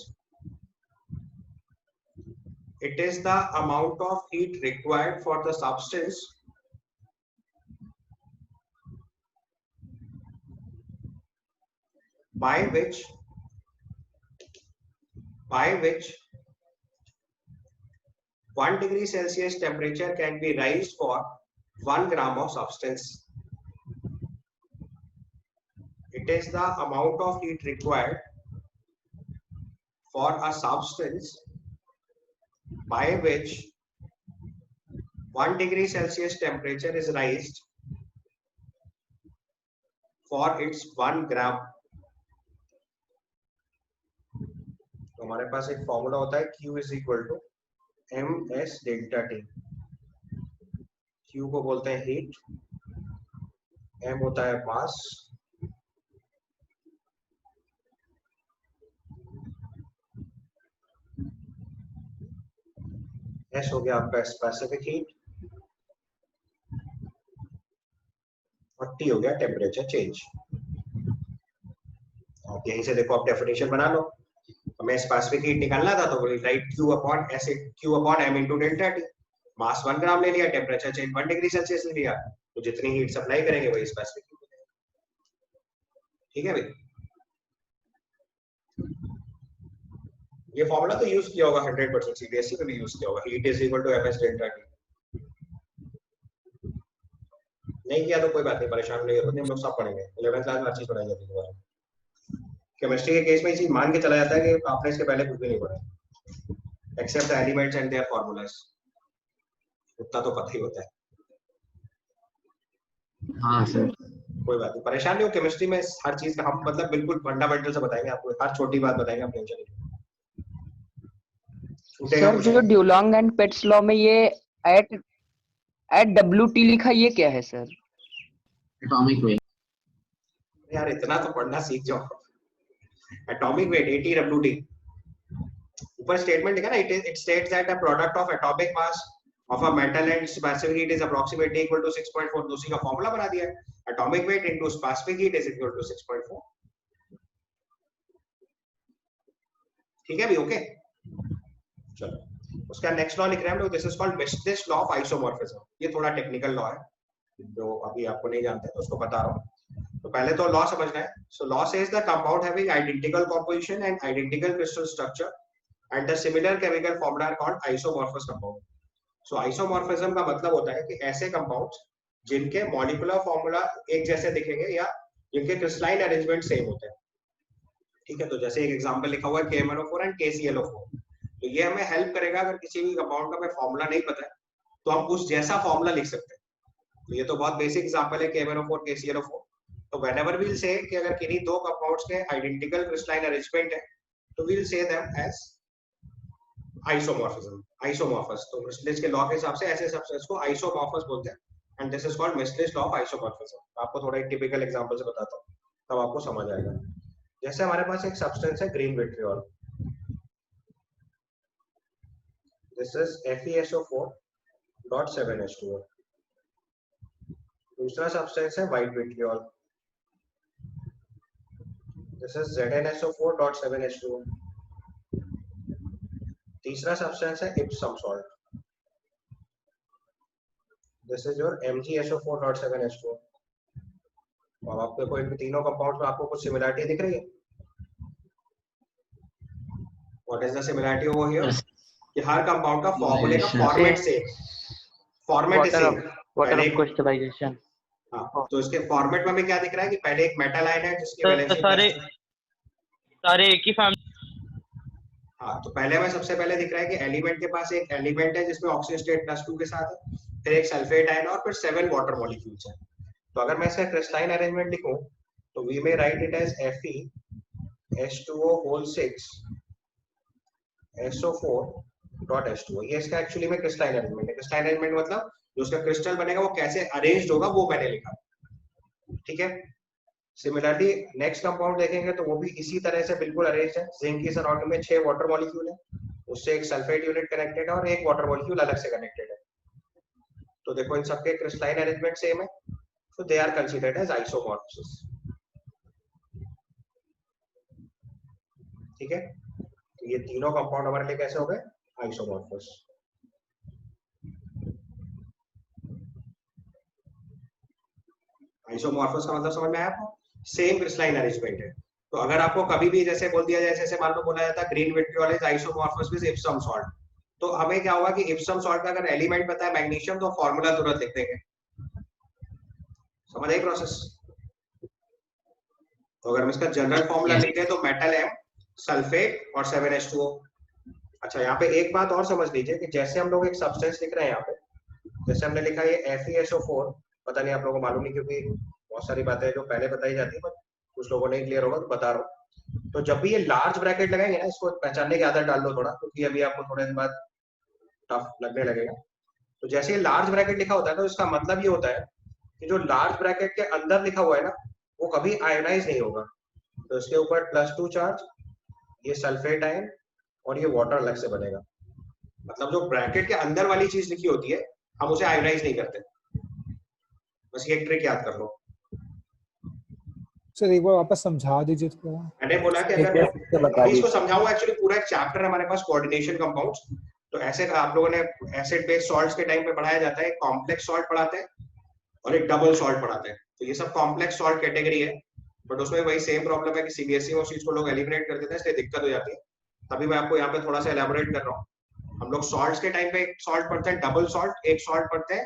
it is the amount of heat required for the substance by which 1 degree Celsius temperature can be raised for 1 gram of substance. It is the amount of heat required for a substance by which 1 degree Celsius temperature is raised for its 1 gram. तो हमारे पास एक formula होता है Q is equal to ms delta T. Q को बोलते हैं heat, m होता है मास, S हो गया आपका स्पेसिफिक हीट, और T हो गया टेम्परेचर चेंज। आप यहीं से देखो, आप डेफिनेशन बना लो। हमें स्पेसिफिक हीट निकालना था तो right Q upon S, Q upon m into delta T। मास 1 ग्राम ले लिया, टेम्परेचर चेंज 1 डिग्री सेल्सियस ले लिया, तो जितनी हीट सप्लाई करेंगे वही स्पेसिफिक हीट मिलेगा। ठीक है भाई, ये फॉर्मूला तो यूज किया होगा 100%, सीबीएसई में भी यूज किया होगा, heat is equal to ms delta T। नहीं किया तो कोई बात नहीं, परेशान नहीं होते, हम लोग सब पढ़ेंगे 11th क्लास में अच्छी पढ़ाई जाती है दोबारा। केमिस्ट्री के केस में ये चीज मान के चला जाता है कि आपने इसके पहले कुछ भी नहीं पढ़ा, except the elements and their formulas, उतना तो पता ही होता है। हाँ सर। कोई बात नहीं, परेशान नहीं हो, केमिस्ट्री में हर चीज का हम मतलब बिल्कुल फंडामेंटल से बताएंगे आपको, हर छोटी बात बताएंगे, आप टेंशन नहीं। सर जो ड्यूलॉन्ग एंड पेट्स लॉ में ये एट WT लिखा, ये क्या है सर? Atomic weight. यार इतना तो पढ़ना सीख जाओ। एटॉमिक वेट 80 WT, ऊपर स्टेटमेंट लिखा ना, it states that a product of atomic mass of a metal and specific heat is approximately equal to 6.4। दूसरी का फॉर्मूला बना दिया है, atomic weight into specific heat is equal to 6.4। ठीक है भी, ओके। चलो उसका नेक्स्ट लॉ लिख रहे हैं हम लोग, this is called Mitscherlich law of isomorphism. ये थोड़ा टेक्निकल लॉ है, जो अभी आपको नहीं जानते तो उसको बता रहा हूँ। तो पहले तो लॉ समझना है। So law says the compound having identical composition and identical crystal structure and the similar chemical formula are called isomorphous compound. So isomorphism का मतलब होता है कि ऐसे कंपाउंड्स जिनके मॉलिक्यूलर फॉर्मूला एक जैसे दिखेंगे या जिनके क्रिस्टलाइन अरेंजमेंट सेम होते हैं। ठीक है, तो जैसे एक एग्जांपल लिखा हुआ है KMnO4 एंड KClO4, तो ये हमें हेल्प करेगा अगर किसी भी कंपाउंड का हमें फॉर्मूला नहीं पता है तो हम उस जैसा फॉर्मूला लिख सकते हैं। तो ये तो बहुत बेसिक एग्जांपल है KMnO4 KClO4। तो व्हेनेवर वी विल से कि अगर किन्हीं दो कंपाउंड्स के आइडेंटिकल क्रिस्टलाइन अरेंजमेंट है तो we will say them as isomorphism, isomorphous. तो मिस्लिश के लॉ के हिसाब से ऐसे सब्सटेंस को आइसोमॉर्फस बोलते हैं and this is called Mitscherlich law of isomorphism. आपको थोड़ा एक टिपिकल एग्जांपल से बताता हूं तब आपको समझ आएगा। जैसे हमारे पास एक सब्सटेंस है green vitriol, this is FeSO4.7H2O। दूसरा सब्सटेंस है white vitriol, this is ZnSO4.7H2O। तीसरा सब्सटेंस है Epsom salt, this is your MgSO4.7H2O। अब आपको कोई इन तीनों कंपाउंड्स में आपको कुछ सिमिलरिटी दिख रही है? What is the similarity over here? कि हर कंपाउंड का फॉर्मूले का format same, format is same, water of crystallisation. हां, तो इसके फॉर्मेट में हमें क्या दिख रहा है कि पहले एक मेटल आयन है जिसकी वैलेंसी सारे एक ही फैमिली। हाँ, तो पहले हमें सबसे पहले दिख रहा है कि एलिमेंट के पास एक एलिमेंट है जिसमें ऑक्सीजन स्टेट +2 के साथ है, फिर एक सल्फेट आयन और फिर 7 वाटर मॉलिक्यूल्स हैं। तो अगर मैं इसका क्रिस्टलाइन अरेंजमेंट लिखूं तो we may write it as FeH2O6 SO4.H2O। ये इसका एक्चुअली में क्रिस्टलाइन अरेंजमेंट है। क्रिस्टलाइन अरेंजमेंट मतलब जो उसका क्रिस्टल बनेगा वो कैसे अरेंज्ड होगा वो मैंने लिखा। ठीक है, सिमिलरली नेक्स्ट कंपाउंड देखेंगे तो वो भी इसी तरह से बिल्कुल अरेंज्ड है। जिंक की सराउंडिंग में 6 वाटर मॉलिक्यूल है, उससे एक सल्फेट यूनिट कनेक्टेड है और एक वाटर मॉलिक्यूल अलग से कनेक्टेड है। तो देखो इन सबके क्रिस्टलाइन अरेंजमेंट सेम है, so they are considered as isomorphs। ठीक है, तो ये तीनों कंपाउंड हमारे लिए कैसे हो गए? आइसोमॉर्फस। आइसोमॉर्फस का मतलब समझ में आया आपको? सेम क्रिस्टलाइन अरेंजमेंट है। तो अगर आपको कभी भी जैसे बोल दिया जाए, जैसे मान लो बोला जाता है green vitriol is isomorphous with Epsom salt, तो हमें क्या होगा कि इप्सम सॉल्ट का अगर एलिमेंट पता है मैग्नीशियम तो फॉर्मूला तुरंत लिख देंगे। समझ आई प्रोसेस? तो अगर हम इसका जनरल फॉर्मूला लिखें तो मेटल M सल्फेट और 7H2O। अच्छा, यहाँ पे एक बात और समझ लीजिए कि जैसे हम लोग एक सब्सटेंस लिख रहे हैं यहाँ पे, जैसे हमने लिखा ये FeSO4, पता नहीं आप लोगों को मालूम नहीं क्योंकि बहुत सारी बातें जो पहले बताई जाती है, बट कुछ लोगों नहीं क्लियर होगा तो बता रहा हूँ। तो जब भी ये लार्ज ब्रैकेट लगाएंगे ना, इसको पहचानने की आदत डाल लो थोड़ा, क्योंकि अभी आपको थोड़े दिन बाद टफ लगने लगेगा। तो जैसे ये लार्ज ब्रैकेट लिखा होता है तो इसका मतलब ये होता है कि जो लार्ज ब्रैकेट के अंदर लिखा हुआ है ना, वो कभी आयोनाइज नहीं होगा। तो इसके ऊपर +2 चार्ज, ये सल्फेट आयन और ये वाटर अलग से बनेगा। मतलब जो ब्रैकेट के अंदर वाली चीज लिखी होती है हम उसे आयोनाइज नहीं करते। बस ये एक ट्रिक याद कर लो। सर एक बार वापस समझा दीजिए थोड़ा। मैंने बोला कि अगर अभी इसको समझाऊंगा, एक्चुअली पूरा एक चैप्टर है हमारे पास कोऑर्डिनेशन कंपाउंड्स। तो ऐसे आप लोगों ने एसिड बेस सॉल्ट्स के टाइम पे पढ़ाया जाता है, कॉम्प्लेक्स सॉल्ट पढ़ाते हैं और एक डबल सॉल्ट पढ़ाते हैं। तो ये सब कॉम्प्लेक्स सॉल्ट कैटेगरी है, बट उसमें वही सेम प्रॉब्लम है कि सीबीएसई में उस चीज को लोग एलिमिनेट कर देते हैं, इसलिए दिक्कत हो जाती है। तभी मैं आपको यहाँ पे थोड़ा सा एलैबोरेट कर रहा हूँ। हम लोग सॉल्ट्स के टाइम पे एक सॉल्ट पढ़ते हैं डबल सॉल्ट, एक सॉल्ट पढ़ते हैं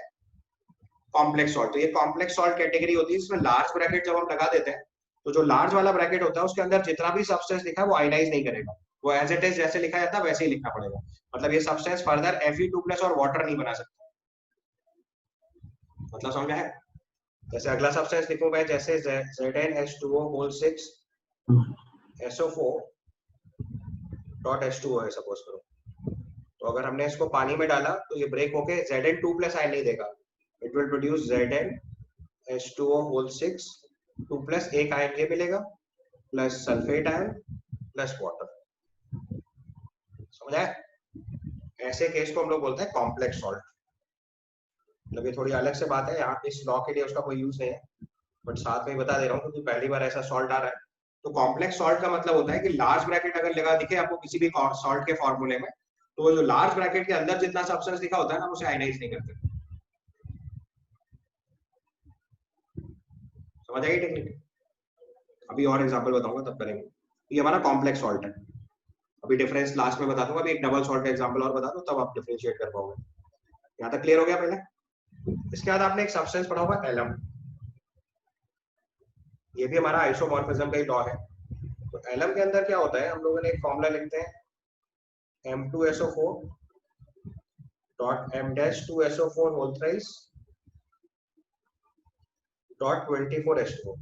कॉम्प्लेक्स सॉल्ट। तो ये कॉम्प्लेक्स सॉल्ट कैटेगरी होती है जिसमें लार्ज ब्रैकेट जब हम लगा देते हैं तो जो लार्ज वाला ब्रैकेट होता है उसके अंदर जितना भी सब्सटेंस लिखा है वो आयनाइज नहीं करेगा, वो एज इट इज जैसे लिखा जाता है वैसे ही लिखना पड़ेगा। मतलब ये सब्सटेंस फर्दर Fe2+ और वाटर नहीं बना सकता। मतलब समझ में है? जैसे अगला सब्सटेंस लिखूं मैं, जैसे ZnH2O6 SO4.H2O है सपोज करो। तो अगर हमने इसको पानी में डाला तो ये ब्रेक होके Zn2+ आयन नहीं देगा, इट विल प्रोड्यूस ZnH2O6 2+ एक आयन ये मिलेगा plus sulphate ion plus water. समझ आया? ऐसे केस को हम लोग बोलते हैं कॉम्प्लेक्स सॉल्ट। मतलब ये थोड़ी अलग से बात है, यहाँ पे इस लॉ के लिए उसका कोई यूज नहीं है, बट साथ में बता दे रहा हूँ क्योंकि पहली बार ऐसा सॉल्ट आ रहा है। तो कॉम्प्लेक्स सॉल्ट का मतलब होता है कि लार्ज ब्रैकेट अगर लगा दिखे आपको किसी भी सॉल्ट के फॉर्मूले में, तो जो लार्ज ब्रैकेट के अंदर जितना सब्सटेंस लिखा होता है ना, उसे आयनाइज नहीं करते। समझ आई टेक्निक? अभी और एग्जांपल बताऊंगा तब करेंगे। ये हमारा कॉम्प्लेक्स सॉल्ट है। अभी डिफरेंस लास्ट में बता दूंगा, अभी एक डबल सॉल्ट का एग्जांपल और बता दूं तब आप डिफरेंशिएट कर पाओगे। यहाँ तक क्लियर हो गया पहले? इसके बाद आपने एक सब्सटेंस पढ़ा होगा एलम। ये भी हमारा आइसोमॉर्फिज्म का ही लॉ है। तो एलम के अंदर क्या होता है, हम लोगों ने एक फॉर्मूला लिखते हैं M2SO4.M-2SO4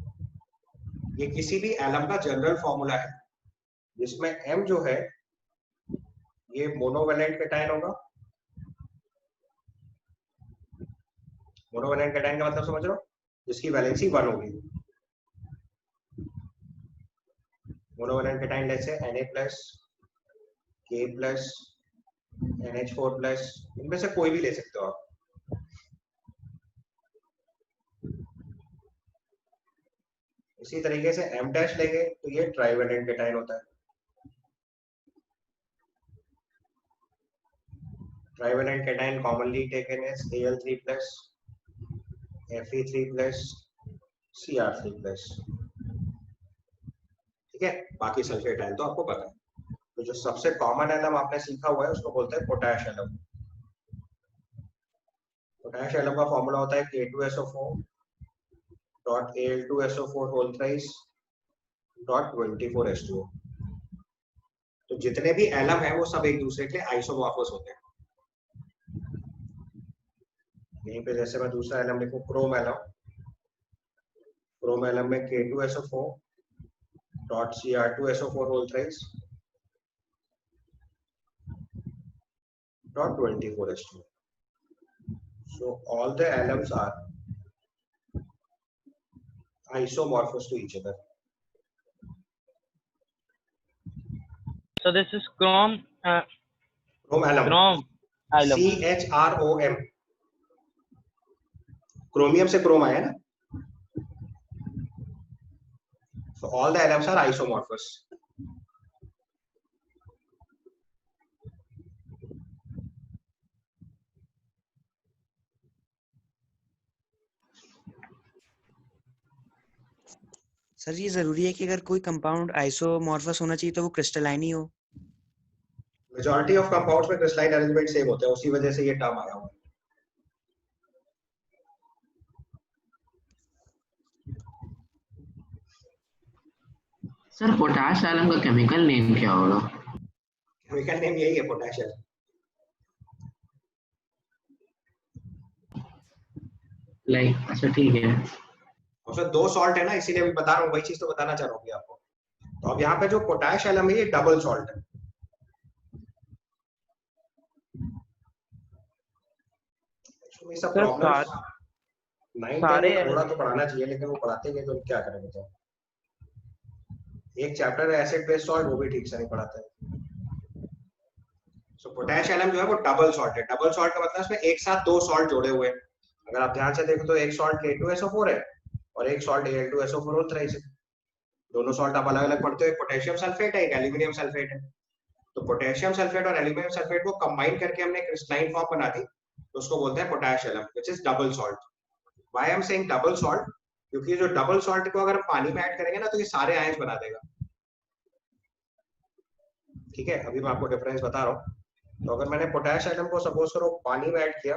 ये किसी भी एलम का जनरल फॉर्मूला है जिसमें M जो है ये मोनोवेलेंट कैटायन होगा। मोनोवेलेंट कैटायन का मतलब समझ रहे हो? जिसकी वैलेंसी 1 होगी। मोनोवेलेंट कैटायन जैसे Na+, K+, NH4+, इनमें से कोई भी ले सकते हो आप। इसी तरीके से M- लेंगे तो ये ट्राइवेलेंट कैटायन होता है। Trivalent cation commonly taken is Al3+, Fe3+, Cr3+। ठीक है, बाकी सल्फेट आयन तो आपको पता है। तो जो सबसे कॉमन एलम आपने सीखा हुआ है उसको बोलते हैं पोटैश एलम। पोटैश एलम का फॉर्मूला होता है K2SO4.Al2SO4 तो जितने भी एलम है वो सब एक दूसरे के आइसोमॉर्फस होते हैं। यहीं पे जैसे मैं दूसरा एलम लिखूं क्रोम एलम, क्रोम एलम में K2SO4.Cr2SO4 so all the alums are isomorphous to each other. So this is chrome Chrome alum, CHROM, chromium से chrome आया ना, so all the alums are isomorphous. Sir ये जरूरी है कि अगर कोई कंपाउंड आइसोमॉर्फस होना चाहिए तो वो क्रिस्टलाइन ही हो? मेजॉरिटी ऑफ कंपाउंड्स में क्रिस्टलाइन अरेंजमेंट सेम होते हैं, उसी वजह से ये टर्म आया हुआ है। सर पोटाश एलम का केमिकल नेम क्या होगा? केमिकल नेम यही है, पोटेशियम। लाइक अच्छा ठीक है। उसमें 2 सॉल्ट है ना, इसीलिए मैं बता रहा हूँ, वही चीज तो बताना चाह रहा हूँ आपको। तो अब यहाँ पे जो पोटाश एलम है ये डबल सॉल्ट है। ये सब सर प्रॉब्लम्स 9 10 सारे में थोड़ा तो पढ़ाना चाहिए, लेकिन वो पढ़ाते नहीं तो क्या करेंगे। तो एक चैप्टर है एसिड बेस सॉल्ट, वो भी ठीक से नहीं पढ़ाते। सो पोटेश एलम जो है वो डबल सॉल्ट है। डबल सॉल्ट का मतलब इसमें एक साथ 2 सॉल्ट जोड़े हुए हैं। अगर आप ध्यान से देखो तो एक सॉल्ट K2SO4 है और एक सॉल्ट Al2SO4 है। दोनों सॉल्ट आप अलग अलग पढ़ते हो, एक पोटेशियम सल्फेट है, एक एल्यूमिनियम सल्फेट है। तो पोटेशियम सल्फेट और एल्यूमिनियम सल्फेट को कंबाइन करके हमने क्रिस्टलाइन फॉर्म बना दी, तो उसको बोलते हैं potash alum, which is double salt. Why I am saying double salt, क्योंकि जो डबल सॉल्ट को अगर हम पानी में ऐड करेंगे ना तो ये सारे आयंस बना देगा। ठीक है, अभी मैं आपको डिफरेंस बता रहा हूँ। तो अगर मैंने पोटेश एटम को सपोज करो पानी में ऐड किया,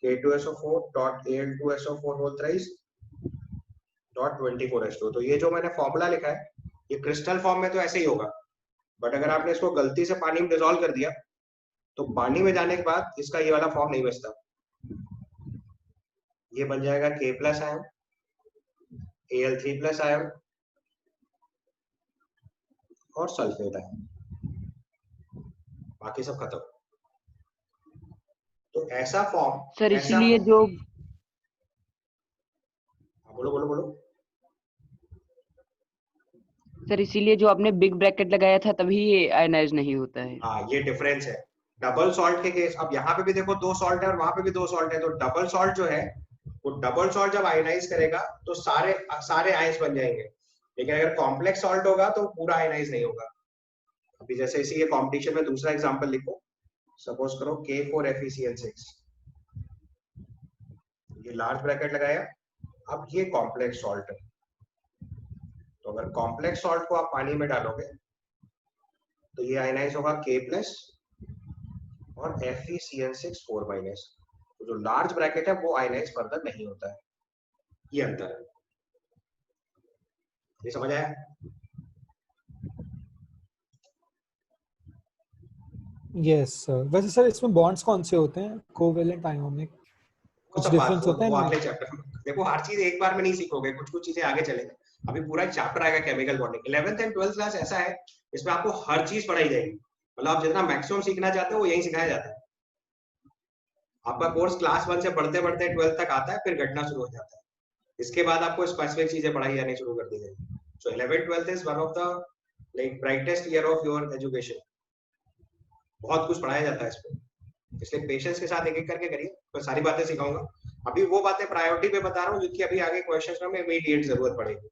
K2SO4.Al2SO4 तो ये जो मैंने फॉर्मूला लिखा है ये क्रिस्टल फॉर्म में तो ऐसे ही होगा, बट अगर आपने इसको गलती से पानी में डिसॉल्व कर दिया तो पानी में जाने के बाद इसका ये वाला फॉर्म नहीं बचता। ये बन जाएगा K+ आयन, Al3+ आयन और सल्फेट आयन, बाकी सब खत्म। तो ऐसा फॉर्म सर इसीलिए जो बोलो बोलो बोलो। सर इसीलिए जो आपने बिग ब्रैकेट लगाया था तभी ये आयनाइज नहीं होता है। हाँ, ये डिफरेंस है डबल सॉल्ट के केस। अब यहाँ पे भी देखो 2 सॉल्ट है और वहां पे भी 2 सॉल्ट है, तो डबल सॉल्ट जो है वो डबल सॉल्ट जब आयनाइज करेगा तो सारे आयंस बन जाएंगे, लेकिन अगर कॉम्प्लेक्स सॉल्ट होगा तो पूरा आयनाइज नहीं होगा। अभी जैसे इसी के कॉम्पिटिशन में दूसरा एग्जांपल लिखो, सपोज करो K4FeCl6, ये लार्ज ब्रैकेट लगाया। अब ये कॉम्प्लेक्स सॉल्ट है, तो अगर कॉम्प्लेक्स सॉल्ट को आप पानी में डालोगे तो ये आयनाइज होगा K+ और FeCl6 4-। तो जो लार्ज ब्रैकेट है वो आयनाइज फर्दर नहीं होता है, ये अंतर है। ये समझ आया? Yes sir. वैसे सर इसमें बॉन्ड्स कौन से होते हैं कोवेलेंट आयन में? कुछ डिफरेंस होता है? वो अगले चैप्टर में देखो, हर चीज एक बार में नहीं सीखोगे, कुछ कुछ चीजें आगे चलेंगे। अभी पूरा एक चैप्टर आएगा chemical bonding. 11th and 12th class ऐसा है इसमें आपको हर चीज पढ़ाई जाएगी, मतलब आप जितना मैक्सिमम सीखना चाहते हो वो यही सिखाया जाता है। आपका कोर्स क्लास 1 से बढ़ते बढ़ते 12th तक आता है, फिर घटना शुरू हो जाता है। इसके बाद आपको स्पेसिफिक चीजें पढ़ाई जानी शुरू कर दी जाएगी। सो 11th 12th is one of the like brightest year of your education. बहुत कुछ पढ़ाया जाता है इसमें, इसलिए पेशेंस के साथ एक एक करके करिए। मैं सारी बातें सिखाऊंगा। अभी वो बातें प्रायोरिटी पे बता रहा हूँ जिनकी अभी आगे क्वेश्चंस में इमीडिएट जरूरत पड़ेगी।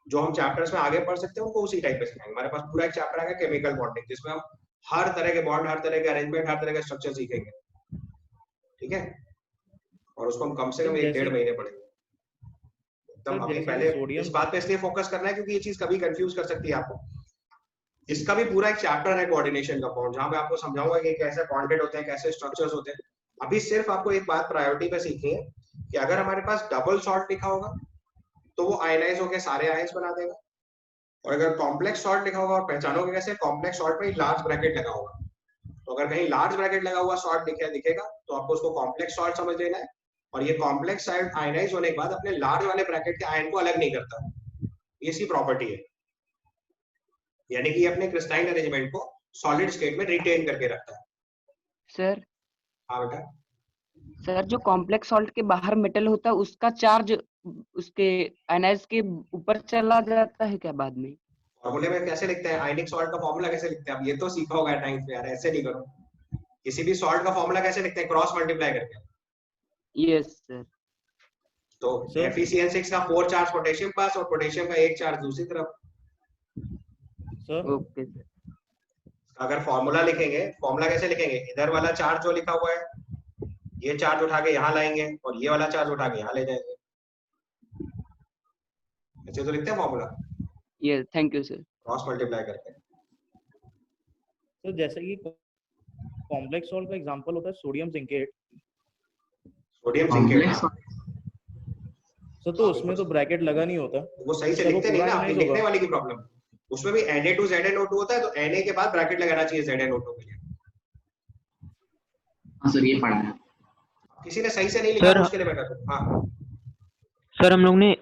जो हम चैप्टर्स में आगे पढ़ सकते हैं उनको उसी टाइप पे सिखाएंगे। हमारे पास पूरा एक चैप्टर आएगा केमिकल बॉन्डिंग, जिसमें हम हर तरह के बॉन्ड, हर तरह के अरेंजमेंट, हर तरह के स्ट्रक्चर सीखेंगे। ठीक है, और उसको हम कम से कम 1-1.5 महीने पढ़ेंगे एकदम। अभी पहले इस बात पे इसलिए फोकस करना है क्योंकि ये चीज कभी कंफ्यूज कर सकती है आपको। इसका भी पूरा एक चैप्टर है कोऑर्डिनेशन का बॉन्ड, जहां मैं आपको समझाऊंगा कि कैसे बॉन्डेड होते हैं, कैसे स्ट्रक्चर्स होते हैं। अभी सिर्फ आपको एक बात प्रायोरिटी पे सीखनी है कि अगर हमारे पास डबल सॉल्ट लिखा होगा तो वो आयनाइज होकर सारे आयंस बना देगा, और अगर कॉम्प्लेक्स सॉल्ट लिखा होगा और पहचानोगे कैसे, कॉम्प्लेक्स सॉल्ट में लार्ज ब्रैकेट लगा होगा। तो अगर कहीं लार्ज ब्रैकेट लगा हुआ सॉल्ट दिखेगा तो आपको उसको कॉम्प्लेक्स सॉल्ट समझ लेना है। और ये कॉम्प्लेक्स सॉल्ट आयनाइज होने के बाद अपने लार्ज वाले ब्रैकेट के आयन को अलग नहीं करता, ये इसकी प्रॉपर्टी है। यानी कि अपने क्रिस्टलाइन अरेंजमेंट को सॉलिड स्टेट में रिटेन करके रखता है। सर हाँ बेटा। सर जो कॉम्प्लेक्स सॉल्ट के बाहर मेटल होता है उसका चार्ज उसके आयनाइज के ऊपर चला जाता है क्या बाद में? फॉर्मूले में कैसे लिखते हैं? आयनिक सॉल्ट का फॉर्मूला कैसे लिखते हैं? अब ये तो सीखा होगा टाइम्स पे यार, ऐसे नहीं करो। किसी भी सॉल्ट का फॉर्मूला कैसे लिखते हैं? क्रॉस मल्टीप्लाई करके। Yes sir. तो FeCl6 का 4 चार्ज पोटेशियम पास और पोटेशियम का 1 चार्ज दूसरी तरफ। Okay sir. अगर फॉर्मूला लिखेंगे, फॉर्मूला कैसे लिखेंगे? इधर वाला चार्ज जो लिखा हुआ है ये चार्ज उठा के यहाँ लाएंगे और ये वाला चार्ज उठा के यहाँ ले जाएंगे। ऐसे तो लिखते हैं formula. Yes, thank you sir. Cross multiply करके। तो जैसे कि कॉम्प्लेक्स सॉल्ट का एग्जांपल होता है सोडियम जिंकेट। सोडियम जिंकेट तो उसमें तो ब्रैकेट लगा नहीं होता, वो सही से लिखते नहीं ना, आपकी लिखने वाली की प्रॉब्लम। उसमें भी Na2ZnO2 होता है, तो Na के बाद ब्रैकेट लगाना चाहिए ZnO2 के लिए। हाँ सर ये पढ़ा है। किसी ने सही से नहीं लिखा सर तो उसके लिए बेटा तो हाँ सर हम लोग ने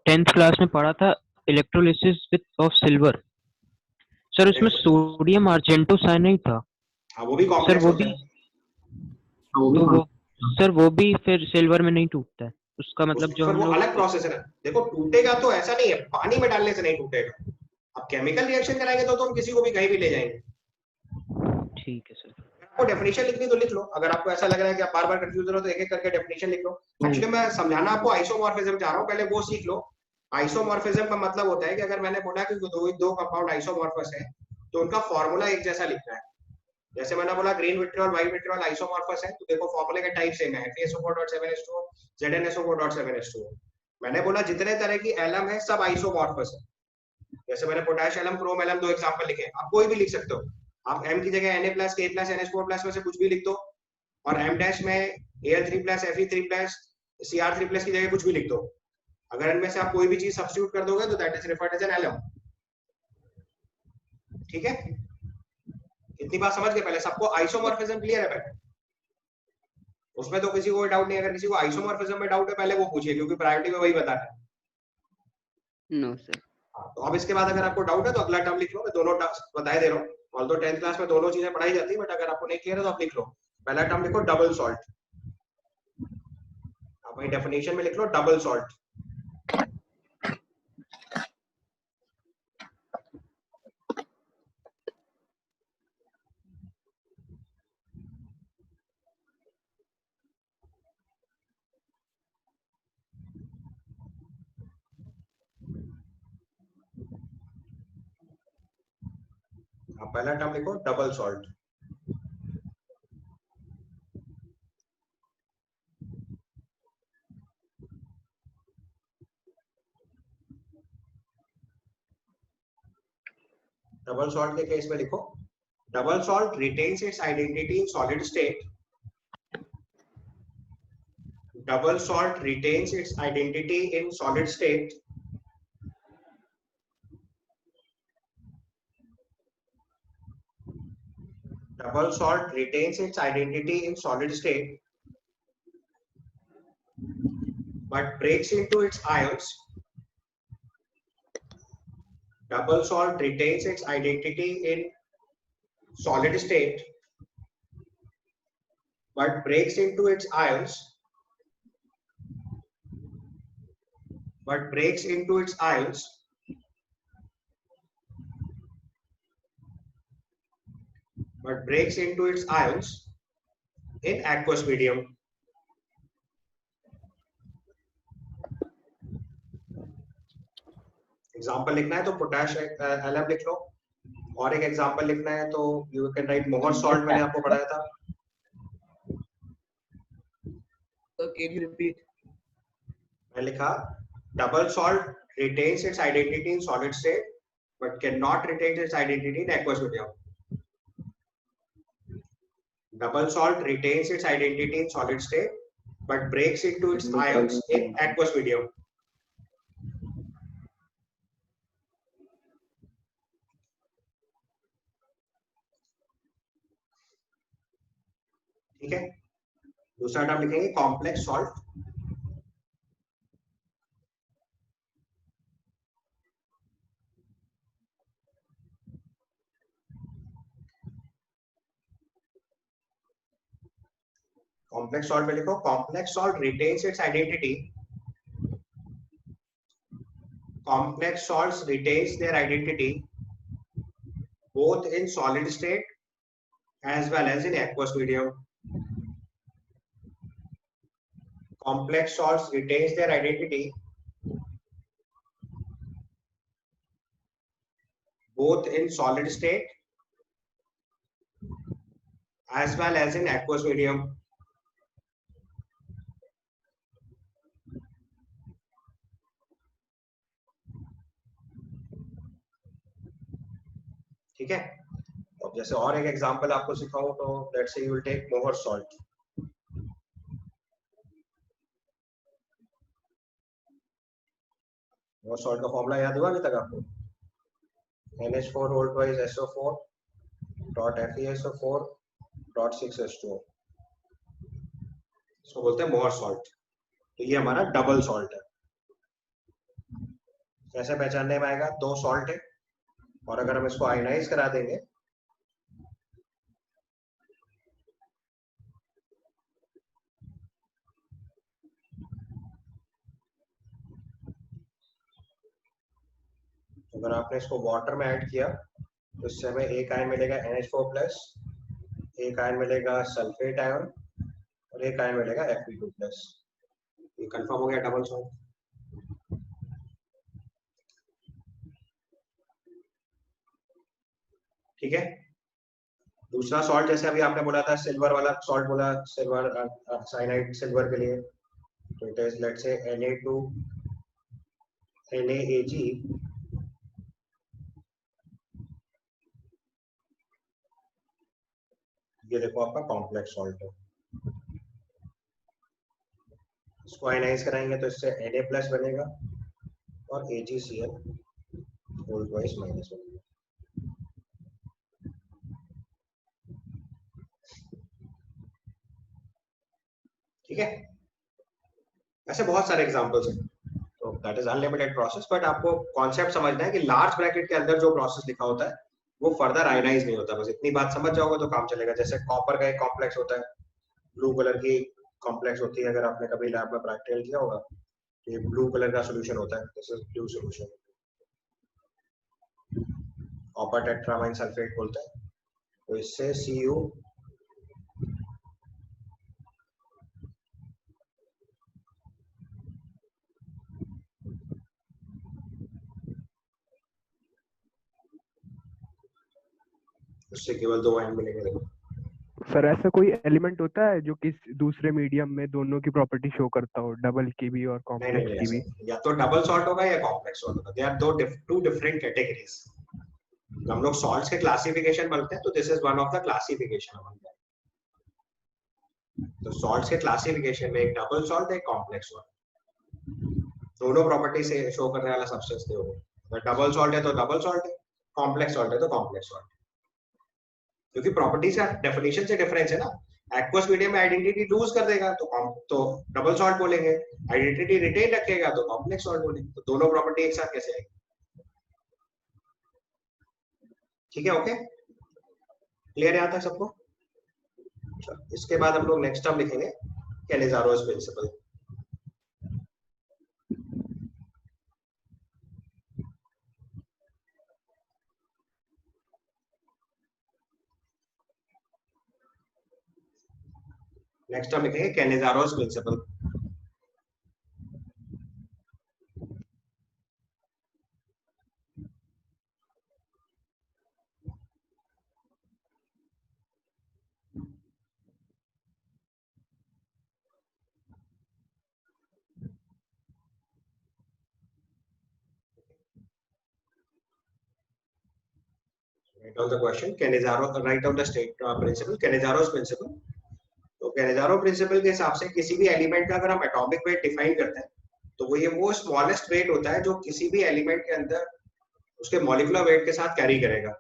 10th क्लास में पढ़ा था electrolysis with of silver. Sir उसमें सोडियम आर्जेंटो साइनाइड था। हाँ वो भी सर कॉम्प्लेक्स वो होता भी है। हाँ वो भी तो वो कौन- सर वो भी फिर सिल्वर में नहीं टूटता है, उसका मतलब जो फिर हम वो लोग अलग प्रोसेस है ना। देखो टूटेगा तो ऐसा नहीं है, पानी में डालने से नहीं टूटेगा। अब केमिकल रिएक्शन कराएंगे तो हम किसी को भी कहीं भी ले जाएंगे। ठीक है सर। आपको डेफिनेशन लिखनी तो लिख लो, अगर आपको ऐसा लग रहा है कि आप बार बार कंफ्यूज हो तो एक एक करके डेफिनेशन लिख लो। एक्चुअली मैं समझाना आपको आइसोमॉर्फिज्म चाह रहा हूँ, पहले वो सीख लो। आइसोमॉर्फिज्म का मतलब होता है कि अगर मैंने बोला कि दो कंपाउंड आइसोमॉर्फस है तो उनका फॉर्मूला एक जैसा लिखना है। जैसे मैंने बोला green vitriol white vitriol isomorphous है, तो देखो फॉर्मूले के टाइप सेम है, FeSO4.7H2O ZnSO4.7H2O। मैंने बोला जितने तरह की एलम है सब आइसोमॉर्फस है। जैसे मैंने पोटेश एलम क्रोम एलम दो एग्जांपल लिखे, आप कोई भी लिख सकते हो। आप M की जगह Na+, K+, NH4+ में से कुछ भी लिख दो, और M डैश में Al3+, Fe3+, Cr3+ की जगह कुछ भी लिख दो। अगर इनमें से आप कोई भी चीज सब्स्टिट्यूट कर दोगे तो that is referred as an alum. ठीक है, इतनी बात समझ गए? पहले सबको आइसोमॉर्फिज्म क्लियर है पहले? उसमें तो किसी को कोई डाउट नहीं है। अगर किसी को आइसोमॉर्फिज्म में डाउट है पहले वो पूछिए, क्योंकि प्रायोरिटी में वही बताना है। No sir. तो अब इसके बाद अगर आपको डाउट है तो अगला टर्म लिख लो, मैं दोनों बताए दे रहा हूँ। ऑल्दो 10th क्लास में दोनों चीजें पढ़ाई जाती है, बट अगर आपको नहीं क्लियर है तो आप लिख लो। पहला टर्म लिखो डबल सॉल्ट। आप वही डेफिनेशन में लिख लो डबल सॉल्ट। आप पहला टर्म लिखो डबल सॉल्ट। डबल सॉल्ट के केस में लिखो double salt retains it's identity in solid state. Double salt retains its identity in solid state double salt retains its identity in solid state but breaks into its ions. Double salt retains its identity in solid state but breaks into its ions in aqueous medium. Example लिखना है तो potash alum लिख लो, और एक example लिखना है तो you can write मोहर सॉल्ट। मैंने आपको पढ़ाया था। So can you repeat? मैं लिखा double salt retains its identity in solid state but cannot retain its identity in aqueous medium. Double salt retains its identity in solid state but breaks into its ions in aqueous medium. ठीक है, दूसरा term लिखेंगे complex salt. Complex salt में लिखो complex salt retains it's identity. Complex salts retains their identity both in solid state as well as in aqueous medium. Complex salts retains their identity both in solid state as well as in aqueous medium. ठीक है, अब जैसे और एक example आपको सिखाऊं तो let's say you will take Mohr salt. Mohr salt का formula याद हुआ अभी तक आपको? NH4 whole twice SO4 dot FeSO4 dot 6H2O, इसको बोलते हैं मोअर सॉल्ट। तो ये हमारा डबल सॉल्ट है। कैसे पहचानने में आएगा? दो सॉल्ट है और अगर हम इसको आयनाइज करा देंगे अगर आपने इसको वाटर में ऐड किया तो इससे हमें एक आयन मिलेगा NH4+, एक आयन मिलेगा सल्फेट आयन और एक आयन मिलेगा Fe2+। ये कंफर्म हो गया डबल सॉल्ट। ठीक है। दूसरा सॉल्ट जैसे अभी आपने बोला था सिल्वर वाला सॉल्ट बोला, सिल्वर साइनाइड सिल्वर के लिए, तो it is let's say Na2 NaAg ये देखो आपका कॉम्प्लेक्स सॉल्ट है। इसको आयनाइज कराएंगे तो इससे Na+ बनेगा और AgCl होल ट्वाइस माइनस बनेगा। ठीक है। ऐसे बहुत सारे एग्जांपल्स हैं, तो that is unlimited process, but आपको कॉन्सेप्ट समझना है कि लार्ज ब्रैकेट के अंदर जो प्रोसेस लिखा होता है वो फर्दर आयनाइज नहीं होता। बस इतनी बात समझ जाओगे तो काम चलेगा। जैसे कॉपर का एक कॉम्प्लेक्स होता है, ब्लू कलर की कॉम्प्लेक्स होती है, अगर आपने कभी लैब में प्रैक्टिकल किया होगा तो ये ब्लू कलर का सॉल्यूशन होता है, this is blue solution, copper tetrammine sulphate बोलते हैं। तो इससे Cu उससे केवल दो आयन मिलेंगे। देखो सर ऐसा कोई एलिमेंट होता है जो किस दूसरे मीडियम में दोनों की प्रॉपर्टी शो करता हो, डबल की भी और नहीं कॉम्प्लेक्स की भी? या तो डबल सॉल्ट होगा या कॉम्प्लेक्स सॉल्ट होगा। They are two different categories. हम लोग सॉल्ट्स के क्लासिफिकेशन बोलते हैं, तो this is one of the classification. तो सॉल्ट्स के क्लासिफिकेशन में एक डबल सॉल्ट एक कॉम्प्लेक्स सॉल्ट, दोनों प्रॉपर्टी से शो करने वाला सब्सटेंस थे वो। अगर डबल सॉल्ट है तो डबल सॉल्ट है, कॉम्प्लेक्स सॉल्ट है तो कॉम्प्लेक्स सॉल्ट, क्योंकि प्रॉपर्टी से डेफिनेशन से डिफरेंस है ना। एक्वस मीडियम में आइडेंटिटी लूज कर देगा तो डबल सॉल्ट बोलेंगे, आइडेंटिटी रिटेन रखेगा तो कॉम्प्लेक्स सॉल्ट बोलेंगे। तो दोनों प्रॉपर्टी एक साथ कैसे आएगी? ठीक है, ओके, क्लियर है यहाँ तक सबको? इसके बाद हम लोग नेक्स्ट टर्म लिखेंगे कैनिज़ारोस प्रिंसिपल। नेक्स्ट टर्म लिखेंगे कैनिज़ारोस principal. Write down the question, write down the state principle, Cannizaro's principle। तो कैनिज़ारो प्रिंसिपल के हिसाब से किसी भी एलिमेंट का अगर हम एटॉमिक वेट डिफाइन करते हैं तो वो स्मॉलेस्ट वेट होता है जो किसी भी एलिमेंट के अंदर उसके मॉलिक्यूलर वेट के साथ कैरी करेगा।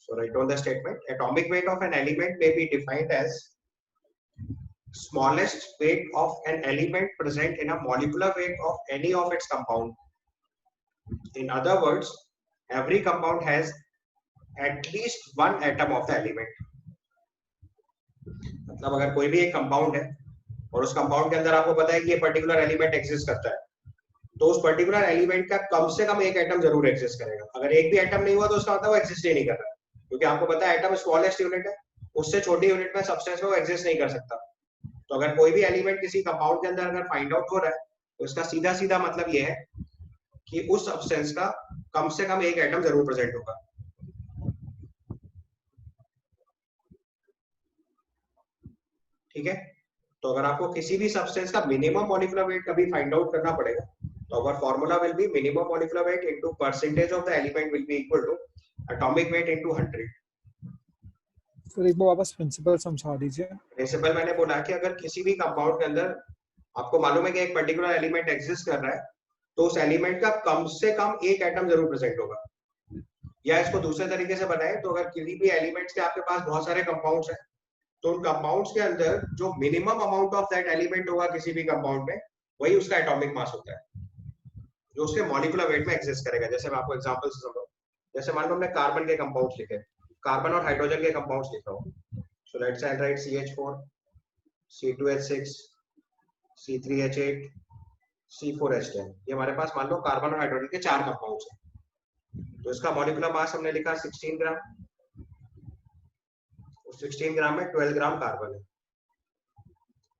So write down the statement, atomic weight of an element may be defined as smallest weight of an element present in a molecular weight of any of its compound. In other words, every compound has at least one atom of the element. मतलब अगर कोई भी एक compound है और उस compound के अंदर आपको पता है कि ये पर्टिकुलर एलिमेंट एग्जिस्ट करता है, तो उस पर्टिकुलर एलिमेंट का कम से कम एक एटम जरूर एग्जिस्ट करेगा। अगर एक भी एटम नहीं हुआ तो उसका मतलब वो एग्जिस्ट ही नहीं कर रहा, क्योंकि आपको पता है एटम स्मॉलेस्ट यूनिट है, उससे छोटी यूनिट में सब्सटेंस में वो एग्जिस्ट नहीं कर सकता। तो अगर कोई भी एलिमेंट किसी कंपाउंड के अंदर अगर फाइंड आउट हो रहा है तो इसका सीधा सीधा मतलब ये है कि उस सब्सटेंस का कम से कम एक एटम जरूर प्रेजेंट होगा। ठीक है, तो अगर आपको किसी भी सब्सटेंस का मिनिमम मॉलिक्यूलर वेट कभी फाइंड आउट करना पड़ेगा तो our formula will be minimum molecular weight into percentage of the element will be equal to atomic weight into 100। Sir एक बार वापस प्रिंसिपल समझा दीजिए। प्रिंसिपल मैंने बोला कि अगर किसी भी कंपाउंड के अंदर आपको मालूम है कि एक पर्टिकुलर एलिमेंट एग्जिस्ट कर रहा है तो उस एलिमेंट का कम से कम एक एटम जरूर प्रेजेंट होगा। या इसको दूसरे तरीके से बनाए तो अगर किसी भी एलिमेंट्स के आपके पास बहुत सारे कंपाउंड्स हैं तो उन कंपाउंड्स के अंदर जो minimum amount of that element होगा किसी भी कंपाउंड में वही उसका एटॉमिक मास होता है जो उसके मॉलिक्यूलर वेट में एग्जिस्ट करेगा। जैसे मैं आपको एग्जांपल से समझाऊं, जैसे मान लो हमने कार्बन के कंपाउंड्स लिखे, कार्बन और हाइड्रोजन के कंपाउंड्स लिख रहा हूं, so let's say right CH4 C2H6 C3H8 C4H10, ये हमारे पास मान लो कार्बन और हाइड्रोजन के 4 कंपाउंड्स हैं। तो इसका मॉलिक्यूलर मास हमने लिखा 16 ग्राम, 16 ग्राम में 12 ग्राम कार्बन है।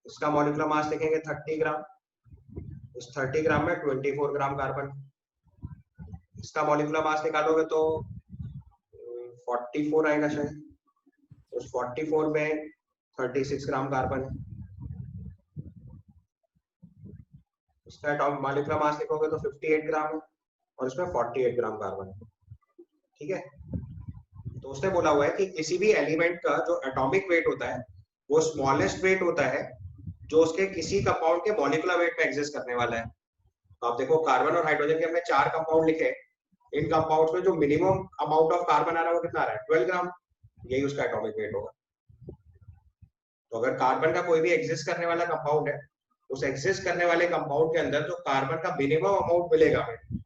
इसका मॉलिक्यूलर मास लिखेंगे 30 ग्राम, इस 30 ग्राम में 24 ग्राम कार्बन। इसका मॉलिक्यूलर मास निकालोगे तो 44 आएगा शायद, उस 44 में 36 ग्राम कार्बन है। इसका एटॉमिक मॉलिक्यूलर मास लिखोगे तो 58 ग्राम है और इसमें 48 ग्राम कार्बन है। ठीक है, तो उसने बोला हुआ है कि किसी भी एलिमेंट का जो एटॉमिक वेट होता है वो स्मॉलेस्ट वेट होता है जो उसके किसी कंपाउंड के मॉलिक्यूलर वेट में एग्जिस्ट करने वाला है। तो आप देखो कार्बन और हाइड्रोजन के हमने 4 कंपाउंड लिखे, इन कंपाउंड्स में जो मिनिमम अमाउंट ऑफ कार्बन आ रहा है वो कितना आ रहा है 12 ग्राम, यही उसका एटॉमिक वेट होगा। तो अगर कार्बन का कोई भी एग्जिस्ट करने वाला कंपाउंड है, उस एग्जिस्ट करने वाले कंपाउंड के अंदर जो कार्बन का मिनिमम अमाउंट मिलेगा हमें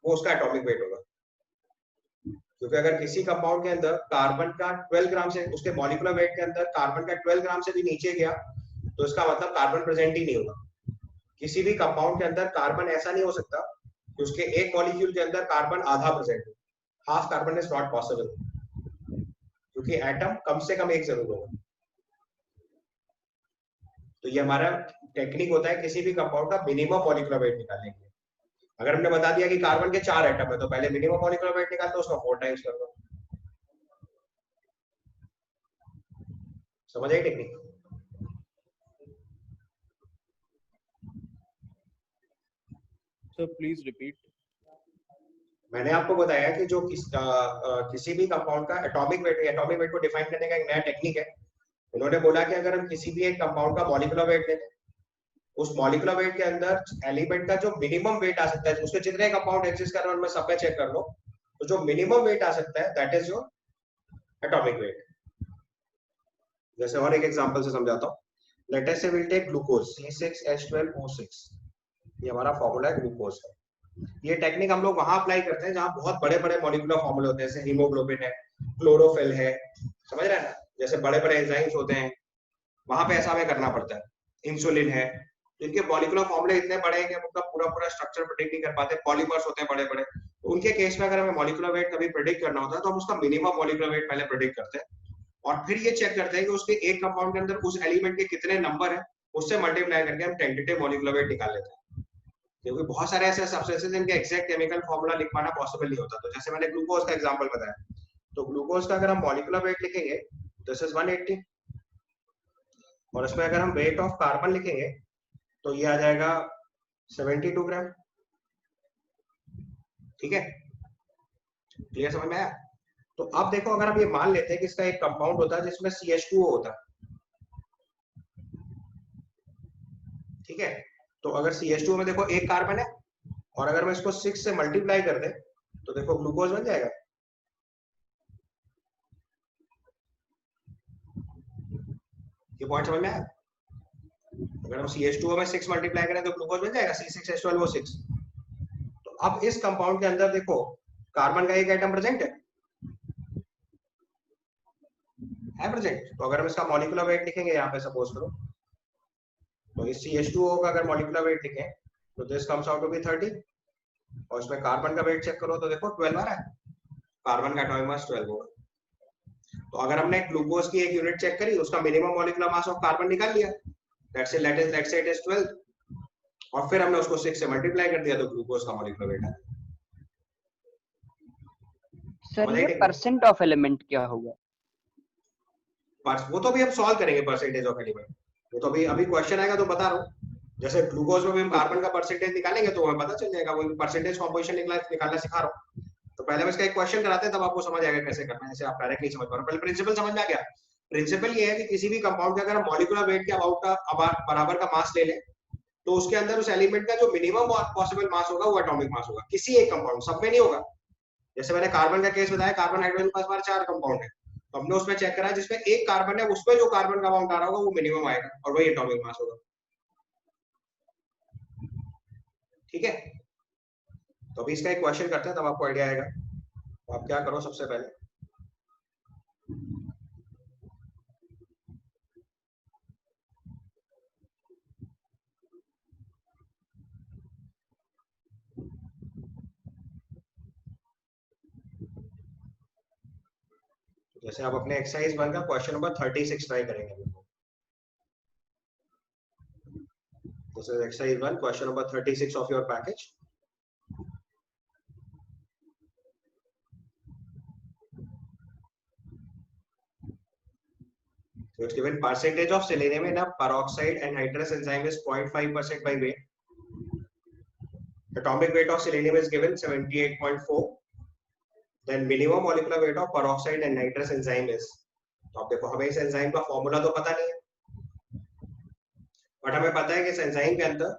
वो उसका एटॉमिक वेट होगा। क्योंकि अगर किसी कंपाउंड के अंदर कार्बन का 12 ग्राम से, उसके मॉलिक्यूलर वेट के अंदर कार्बन का 12 ग्राम से भी नीचे गया तो इसका मतलब कार्बन प्रेजेंट ही नहीं होगा। किसी भी कंपाउंड के अंदर कार्बन ऐसा नहीं हो सकता कि उसके एक मॉलिक्यूल के अंदर कार्बन आधा प्रेजेंट हो, half carbon is not possible, क्योंकि एटम कम से कम एक जरूर होगा। तो ये हमारा टेक्निक होता है किसी भी कंपाउंड का मिनिमम मॉलिक्यूलर वेट निकालने के लिए। अगर हमने बता दिया कि कार्बन के 4 एटम है तो पहले मिनिमम मॉलिक्यूलर वेट निकाल दो, उसका 4 टाइम्स कर दो। समझ I technique? Sir please repeat. मैंने आपको बताया कि जो किसी भी कंपाउंड का एटॉमिक वेट को डिफाइन करने का एक नया टेक्निक है। उन्होंने बोला कि अगर हम किसी भी एक कंपाउंड का मॉलिक्यूलर वेट लें, उस मॉलिक्यूलर वेट के अंदर एलिमेंट का जो मिनिमम वेट आ सकता है, उसके जितने कंपाउंड एग्जिस्ट कर रहे हैं उनमें सब में चेक कर लो, तो जो मिनिमम वेट आ सकता है that is your atomic weight. जैसे और एक एग्जांपल से समझाता हूँ, लेट अस से विल टेक ग्लूकोज C6H12O6, ये हमारा फॉर्मूला है ग्लूकोज का। ये टेक्निक हम लोग वहां अप्लाई करते हैं जहां बहुत बड़े बड़े मॉलिक्यूलर फॉर्मूले होते हैं, जैसे हीमोग्लोबिन है, क्लोरोफिल है, समझ रहे हैं ना, जैसे बड़े बड़े एंजाइम्स होते हैं वहां पे ऐसा हमें करना पड़ता है। इंसुलिन है, इनके मॉलिक्यूलर फॉर्मूले इतने बड़े हैं कि हम उनका पूरा पूरा स्ट्रक्चर प्रेडिक्ट नहीं कर पाते। पॉलीमर्स होते हैं बड़े बड़े, तो उनके केस में अगर हमें मॉलिक्यूलर वेट कभी प्रेडिक्ट करना होता है तो हम उसका मिनिमम मॉलिक्यूलर वेट पहले प्रेडिक्ट करते हैं और फिर ये चेक करते हैं कि उसके एक कंपाउंड के अंदर उस एलिमेंट के कितने नंबर है, उससे मल्टीप्लाई करके हम टेंटेटिव मॉलिक्यूलर वेट निकाल लेते हैं। क्योंकि बहुत सारे ऐसे सब्सटेंसेस इनके एग्जैक्ट केमिकल फॉर्मूला लिख पाना पॉसिबल नहीं होता। तो जैसे मैंने ग्लूकोज का एग्जांपल बताया, तो ग्लूकोज का अगर हम मॉलिक्यूलर वेट लिखेंगे दिस इज 180, और इसमें अगर हम वेट ऑफ कार्बन लिखेंगे तो ये आ जाएगा 72 ग्राम। ठीक है, क्लियर समझ में आया? तो अब देखो, अगर हम ये मान लेते हैं कि इसका एक कंपाउंड होता है जिसमें CH2O होता है, ठीक है, तो अगर CH2O में देखो एक कार्बन है और अगर मैं इसको 6 से मल्टीप्लाई कर दे तो देखो ग्लूकोज बन जाएगा। ये पॉइंट समझ में आया? अगर हम CH2O में 6 मल्टीप्लाई करें तो ग्लूकोज बन जाएगा C6H12O6। तो अब इस कंपाउंड के अंदर देखो कार्बन का एक एटम प्रेजेंट है प्रेजेंट। तो अगर हम इसका मॉलिक्यूलर वेट लिखेंगे यहाँ पे सपोज करो, तो इस CH2O का अगर मॉलिक्यूलर वेट लिखें तो this comes out to be 30, और इसमें कार्बन का वेट चेक करो तो देखो 12 आ रहा है, कार्बन का एटॉमिक मास 12 होगा। तो अगर हमने ग्लूकोज की एक यूनिट चेक करी, उसका minimum molecular mass of carbon निकाल लिया, लेट्स से इट इज 12, और फिर हमने उसको 6 से मल्टीप्लाई कर दिया तो ग्लूकोज का मॉलिक्यूलर वेट आ गया। सर ये परसेंट ऑफ एलिमेंट क्या होगा? वो तो अभी हम सॉल्व करेंगे परसेंटेज ऑफ एलिमेंट, वो तो अभी क्वेश्चन आएगा तो बता रहा हूँ। जैसे ग्लूकोज में भी हम कार्बन का परसेंटेज निकालेंगे तो हमें पता चल जाएगा, वो परसेंटेज कॉम्पोजिशन निकालना सिखा रहा हूँ। तो पहले हम इसका एक क्वेश्चन कराते हैं तब आपको समझ आएगा कैसे करना है, ऐसे आप डायरेक्ट नहीं समझ पा रहे। पहले प्रिंसिपल समझ में आ गया। प्रिंसिपल ये है कि किसी भी कंपाउंड का अगर हम मॉलिक्यूलर वेट के अबाउट का बराबर का मास ले लें तो उसके अंदर उस एलिमेंट का जो मिनिमम पॉसिबल मास होगा वो एटॉमिक मास होगा, किसी एक कंपाउंड, सब में नहीं होगा। जैसे मैंने कार्बन का केस बताया, कार्बन हाइड्रोजन के पास हमारे 4 कंपाउंड है, तो हमने उसमें चेक करा जिसमें एक कार्बन है, उसमें जो कार्बन का अमाउंट आ रहा होगा वो मिनिमम आएगा और वही एटॉमिक मास होगा। ठीक है, तो अभी इसका एक क्वेश्चन करते हैं तब आपको आइडिया आएगा। तो आप क्या करो, सबसे पहले जैसे आप अपने एक्सरसाइज 1 का क्वेश्चन नंबर 36 ट्राई करेंगे। This is exercise 1 question number 36 of your package. So it's given percentage of selenium in a peroxide and nitrous enzyme is 0.5% by weight. Atomic weight of selenium is given 78.4. Then minimum molecular weight of peroxide and nitrous enzyme is, तो आप देखो हमें इस enzyme का formula तो पता नहीं है, बट हमें पता है कि इस एंजाइम के अंदर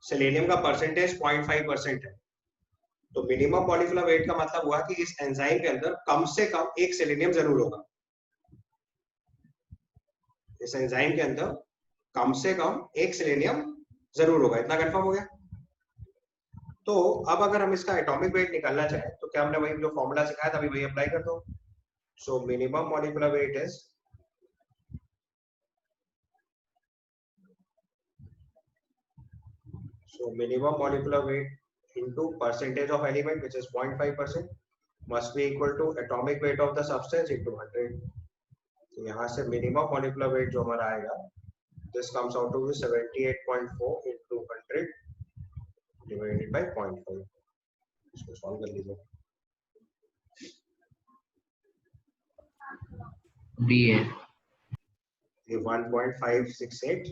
सेलेनियम का परसेंटेज 0.5% है। तो मिनिमम मॉलिक्यूलर वेट का मतलब हुआ कि इस एंजाइम के अंदर कम से कम एक सेलेनियम जरूर होगा। इस एंजाइम के अंदर कम से कम एक सेलेनियम जरूर होगा, इतना कंफर्म हो गया। तो अब अगर हम इसका एटॉमिक वेट निकालना चाहें तो क्या हमने वही जो फॉर्मूला सिखाया था अभी वही अप्लाई कर दो। So minimum molecular wait is minimum molecular weight into percentage of element which is 0.5% must be equal to atomic weight of the substance into 100। तो यहाँ से मिनिमम मॉलिक्यूलर वेट जो हमारा आएगा this comes out to be 78.4 into 100 divided by 0.5। इसको solve कर लीजिए। B है ये 1.568।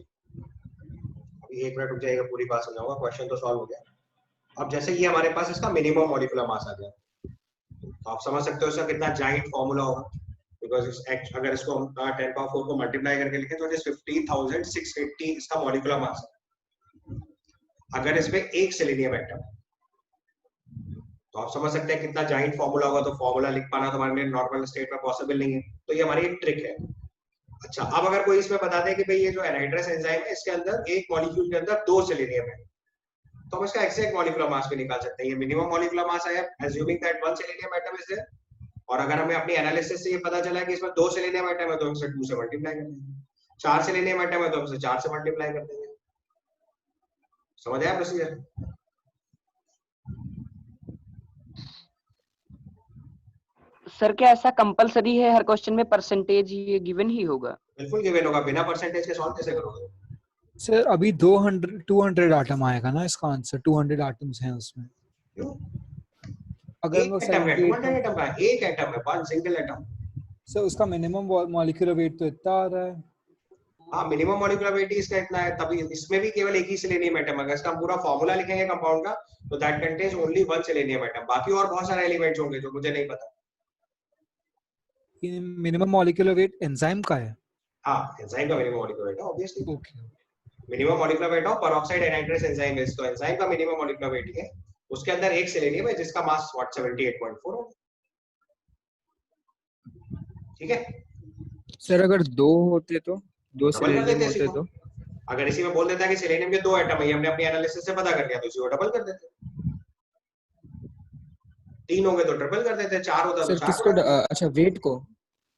अभी 1 मिनट रुक जाएगा, पूरी बात समझाऊंगा, क्वेश्चन तो सॉल्व हो गया। अब जैसे ये हमारे पास इसका मिनिमम मॉलिक्यूलर मास आ गया, तो आप समझ सकते हो इसका कितना जाइंट फॉर्मूला होगा, बिकॉज अगर इसको हम 10⁴ को मल्टीप्लाई करके लिखें तो 15,680 इसका मॉलिक्यूलर मास है। अगर इसमें एक सेलेनियम एटम, तो आप समझ सकते हैं कितना जाइंट फॉर्मूला होगा। तो फॉर्मूला लिख पाना तो हमारे लिए नॉर्मल स्टेट में पॉसिबल नहीं है, तो ये हमारी एक ट्रिक है। अच्छा, अब अगर कोई इसमें बता दे कि भाई ये जो एनाइड्रस एंजाइम है इसके अंदर एक मॉलिक्यूल के अंदर 2 सेलेनियम है, तो हम इसका एग्जैक्ट मॉलिक्यूलर मास भी निकाल सकते हैं। ये मिनिमम मॉलिक्यूलर मास है assuming that 1 selenium atom is there, और अगर हमें अपनी एनालिसिस से ये पता चला है कि इसमें 2 सेलेनियम एटम है तो हम इसे 2 से मल्टीप्लाई कर देंगे, 4 सेलेनियम एटम है तो हम इसे 4 से मल्टीप्लाई कर देंगे। समझ आया प्रोसीजर? सर क्या ऐसा कंपलसरी है हर क्वेश्चन में परसेंटेज ये गिवन ही होगा? बिल्कुल गिवन होगा, बिना परसेंटेज के सॉल्व कैसे करोगे? सर अभी 200 आटम आएगा ना इसका आंसर, 200 आटम्स हैं उसमें। क्यों? अगर एक वो एटम है, 78 200 एटम का एक एटम है, वन सिंगल एटम। सर उसका मिनिमम मॉलिक्यूलर वेट तो इतना आ रहा है। हाँ, मिनिमम मॉलिक्यूलर वेट इसका इतना है, तभी इसमें भी केवल एक ही सेलेनियम एटम है। अगर इसका पूरा फॉर्मूला लिखेंगे कंपाउंड का तो that contains only 1 selenium atom, बाकी और बहुत सारे एलिमेंट्स होंगे जो मुझे नहीं पता। मिनिमम मॉलिक्यूलर वेट एंजाइम का है? हाँ, एंजाइम का मिनिमम मॉलिक्यूलर वेट है obviously. Okay, minimum molecular weight of peroxide anhydrous enzyme is, तो एंजाइम का मिनिमम मॉलिक्यूलर वेट है, उसके अंदर एक सेलेनियम है जिसका मास 78.4 है। ठीक है सर अगर 2 होते तो 2 डबल कर सेलेनियम देते होते इसी को। तो? अगर इसी में बोल देता है कि सेलेनियम के 2 एटम है, ये हमने अपनी एनालिसिस से पता कर लिया, तो इसी को डबल कर देते। 3 हो गए तो ट्रिपल कर देते, 4 होता तो सर 4 किसको बढ़ा देते। अच्छा वेट को?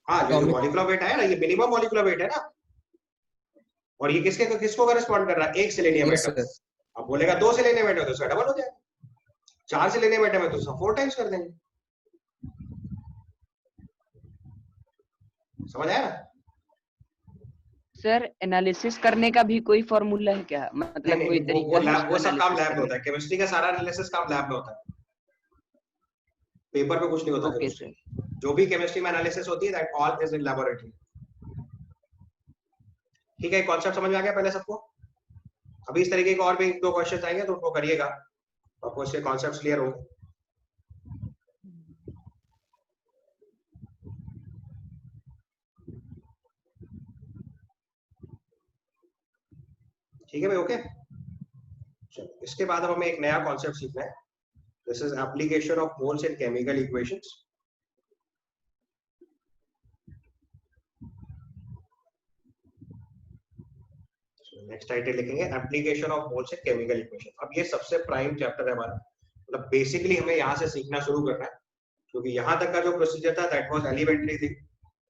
हाँ, जो Atomic- मॉलिक्यूलर वेट है ना, ये मिनिमम मॉलिक्यूलर वेट है ना, और ये किसको करेस्पॉन्ड कर रहा है? एक सेलेनियम Yes, एटम। sir. अब बोलेगा 2 सेलेनियम एटम तो इसका डबल हो जाएगा, 4 सेलेनियम एटम है तो इसका 4 टाइम्स कर देंगे। समझ आया ना? सर एनालिसिस करने का भी कोई फॉर्मूला है क्या? मतलब नहीं कोई नहीं, तरीका है लैब, वो उसका सब काम एनालिसिस लैब में होता है। केमिस्ट्री का सारा एनालिसिस काम लैब में होता है, पेपर पे कुछ नहीं होता। Okay chemistry sir. जो भी केमिस्ट्री में एनालिसिस होती है that all is in laboratory. ठीक है, कॉन्सेप्ट समझ में आ गया पहले सबको? अभी इस तरीके के और भी 2 क्वेश्चन आएंगे तो उनको करिएगा, आपको इसके कॉन्सेप्ट्स क्लियर होंगे। ठीक है भाई, ओके। चलो, इसके बाद अब हमें एक नया कॉन्सेप्ट सीखना है, This is application of moles in chemical equations. Next title लिखेंगे application of moles in chemical equation. अब ये सबसे प्राइम चैप्टर है हमारा, मतलब बेसिकली हमें यहाँ से सीखना शुरू करना है, क्योंकि यहाँ तक का जो प्रोसीजर था दैट वाज एलिमेंट्री थी।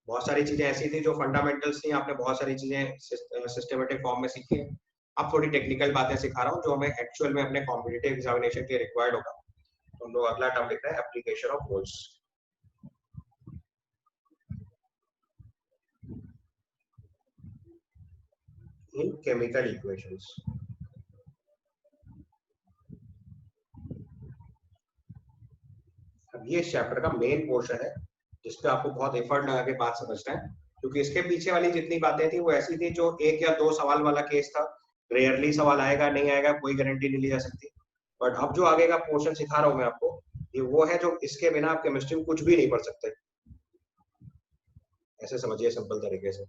बहुत सारी चीजें ऐसी थी जो फंडामेंटल्स थी, आपने बहुत सारी चीजें सिस्टमेटिक फॉर्म में सीखी है। अब थोड़ी टेक्निकल बातें सिखा रहा हूँ जो हमें एक्चुअल में अपने कॉम्पिटिटिव एग्जामिनेशन के रिक्वायर्ड होगा। तो हम लोग अगला टर्म लिख रहे हैं application of moles in chemical equations. अब ये इस चैप्टर का मेन पोर्शन है जिसपे आपको बहुत एफर्ट लगा के बात समझना है, क्योंकि इसके पीछे वाली जितनी बातें थी वो ऐसी थी जो 1 या 2 सवाल वाला केस था। रेयरली सवाल आएगा नहीं आएगा कोई गारंटी नहीं ली जा सकती। बट अब जो आगे का पोर्शन सिखा रहा हूँ मैं आपको, ये वो है जो इसके बिना आप केमिस्ट्री में कुछ भी नहीं पढ़ सकते। ऐसे समझिए सिंपल तरीके से,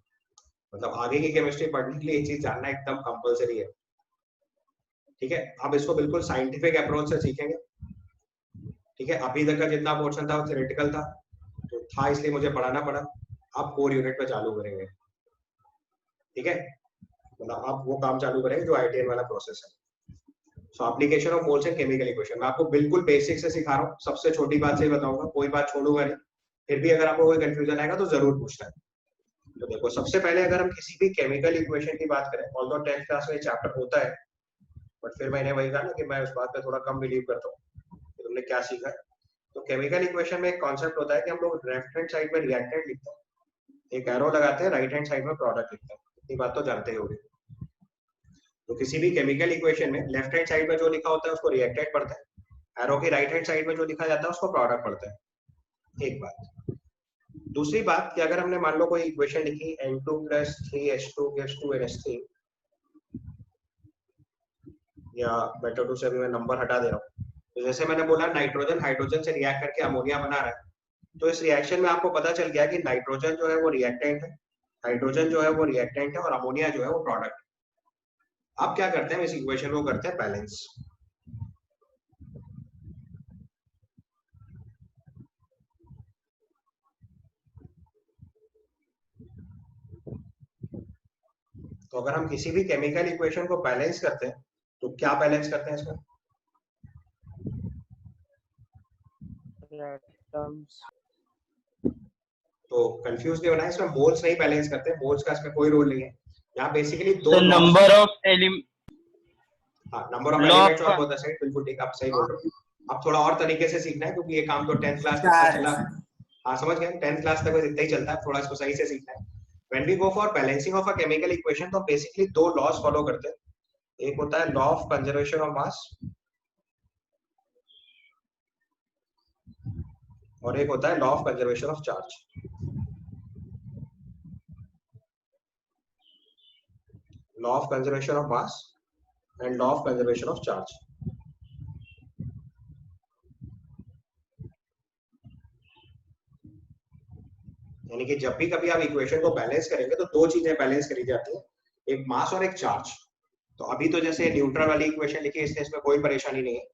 मतलब आगे की केमिस्ट्री पढ़ने के लिए ये चीज जानना एकदम कंपलसरी है। ठीक है, अब इसको बिल्कुल साइंटिफिक अप्रोच से सीखेंगे। ठीक है, अभी तक का जितना पोर्शन था वो थ्योरेटिकल था, तो था इसलिए मुझे पढ़ाना पड़ा। अब 4 यूनिट पे चालू करेंगे। ठीक है, मतलब आप वो काम चालू करेंगे जो IITN वाला प्रोसेस है। सो application of moles in chemical equation मैं आपको बिल्कुल बेसिक से सिखा रहा हूँ, सबसे छोटी बात से ही बताऊंगा, कोई बात छोड़ूंगा नहीं। फिर भी अगर आपको कोई कंफ्यूजन आएगा तो जरूर पूछना है। तो देखो, सबसे पहले अगर हम किसी भी केमिकल इक्वेशन की बात करें, ऑल्दो 10th क्लास में चैप्टर होता है, बट फिर मैंने वही कहा ना कि मैं उस बात पे थोड़ा कम बिलीव करता हूँ कि तुमने क्या सीखा है। तो केमिकल इक्वेशन में एक कॉन्सेप्ट होता है कि हम लोग लेफ्ट हैंड साइड में रिएक्टेंट लिखते हैं, एक एरो लगाते हैं, राइट हैंड साइड में प्रोडक्ट लिखते हैं। इतनी बात तो जानते ही होंगे। तो किसी भी केमिकल इक्वेशन में लेफ्ट हैंड साइड में जो लिखा होता है उसको रिएक्टेंट पढ़ते हैं, एरो के राइट हैंड साइड में जो लिखा जाता है उसको प्रोडक्ट पढ़ते हैं। एक बात। दूसरी बात कि अगर हमने मान लो कोई इक्वेशन लिखी N2 + 3H2 gives 2NH3, या बेटर टू से अभी मैं नंबर हटा दे रहा हूँ। तो जैसे मैंने बोला नाइट्रोजन हाइड्रोजन से रिएक्ट करके अमोनिया बना रहा है, तो इस रिएक्शन में आपको पता चल गया कि नाइट्रोजन जो है वो रिएक्टेंट है, हाइड्रोजन जो है वो रिएक्टेंट है और अमोनिया जो है वो प्रोडक्ट है। अब क्या करते हैं, इस इक्वेशन को करते हैं बैलेंस। तो अगर हम किसी भी केमिकल इक्वेशन को बैलेंस करते हैं तो क्या बैलेंस करते हैं इसमें? तो कंफ्यूज नहीं होना है, इसमें मोल्स नहीं बैलेंस करते, मोल्स का इसमें कोई रोल नहीं है। यहाँ बेसिकली दो नंबर ऑफ एलिमेंट, हाँ number of elements of both the side, बिल्कुल ठीक, आप सही बोल रहे हो। अब थोड़ा और तरीके से सीखना है क्योंकि ये काम तो 10th क्लास तक चला। हाँ समझ गए, 10th क्लास तक बस इतना ही चलता है, थोड़ा इसको सही से सीखना है। When we go for balancing of a chemical equation, तो बेसिकली 2 लॉज फॉलो करते हैं। एक होता है law of conservation of mass और एक होता है law of conservation of charge. Law of conservation of mass and law of conservation of charge. यानी कि जब भी कभी आप इक्वेशन को बैलेंस करेंगे तो 2 चीजें बैलेंस करी जाती है, एक मास और एक चार्ज। तो अभी तो जैसे न्यूट्रल वाली इक्वेशन लिखी इसलिए इसमें कोई परेशानी नहीं है,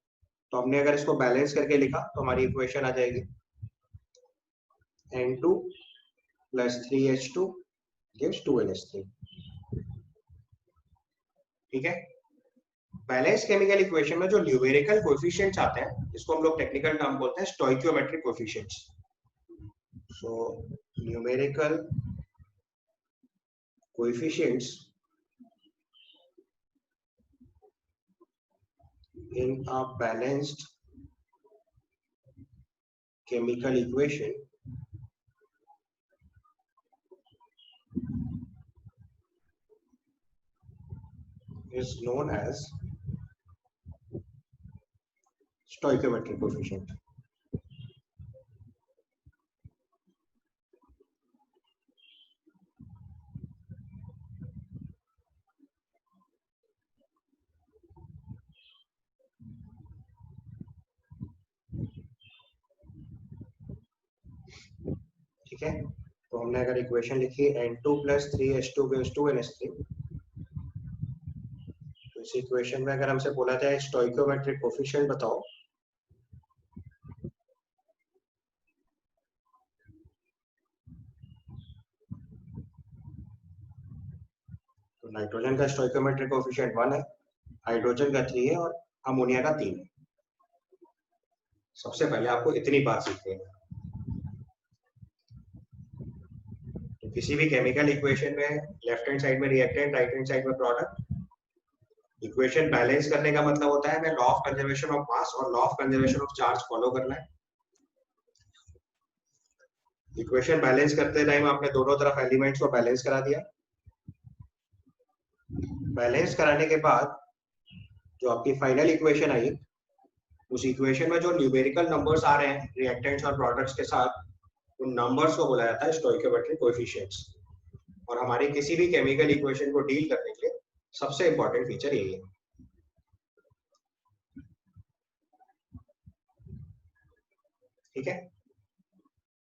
तो हमने अगर इसको बैलेंस करके लिखा तो हमारी इक्वेशन आ जाएगी N2 + 3H2 gives 2NH3। ठीक है, बैलेंस केमिकल इक्वेशन में जो न्यूमेरिकल कोएफिशिएंट्स आते हैं, इसको हम लोग टेक्निकल टर्म बोलते हैं stoichiometric coefficients. So numerical coefficients in a balanced chemical equation is known as stoichiometric coefficient. ठीक है, तो हमने अगर इक्वेशन लिखी N2 + 3H2 gives 2NH3, तो इस इक्वेशन में अगर हमसे बोला जाए स्टोइकियोमेट्रिक कोएफिशिएंट बताओ, नाइट्रोजन का स्टोइकोमेट्रिक कोएफिशिएंट 1 है, हाइड्रोजन का 3 है और अमोनिया का 3 है। सबसे पहले आपको इतनी बात सीखनी है। तो किसी भी केमिकल इक्वेशन में लेफ्ट हैंड साइड में रिएक्टेंट, राइट हैंड साइड में प्रोडक्ट। इक्वेशन बैलेंस करने का मतलब होता है मैं law of conservation of mass और law of conservation of charge follow करना है। इक्वेशन बैलेंस करते टाइम आपने दोनों तरफ एलिमेंट्स को बैलेंस करा दिया। बैलेंस कराने के बाद जो आपकी फाइनल इक्वेशन आई, उस इक्वेशन में जो न्यूमेरिकल नंबर्स आ रहे हैं रिएक्टेंट्स और प्रोडक्ट्स के साथ, उन नंबर्स को बुलाया जाता है स्टोइकोमेट्रिक कोएफिशिएंट्स। और हमारी किसी भी केमिकल इक्वेशन को डील करने के लिए सबसे इंपॉर्टेंट फीचर यही है। ठीक है।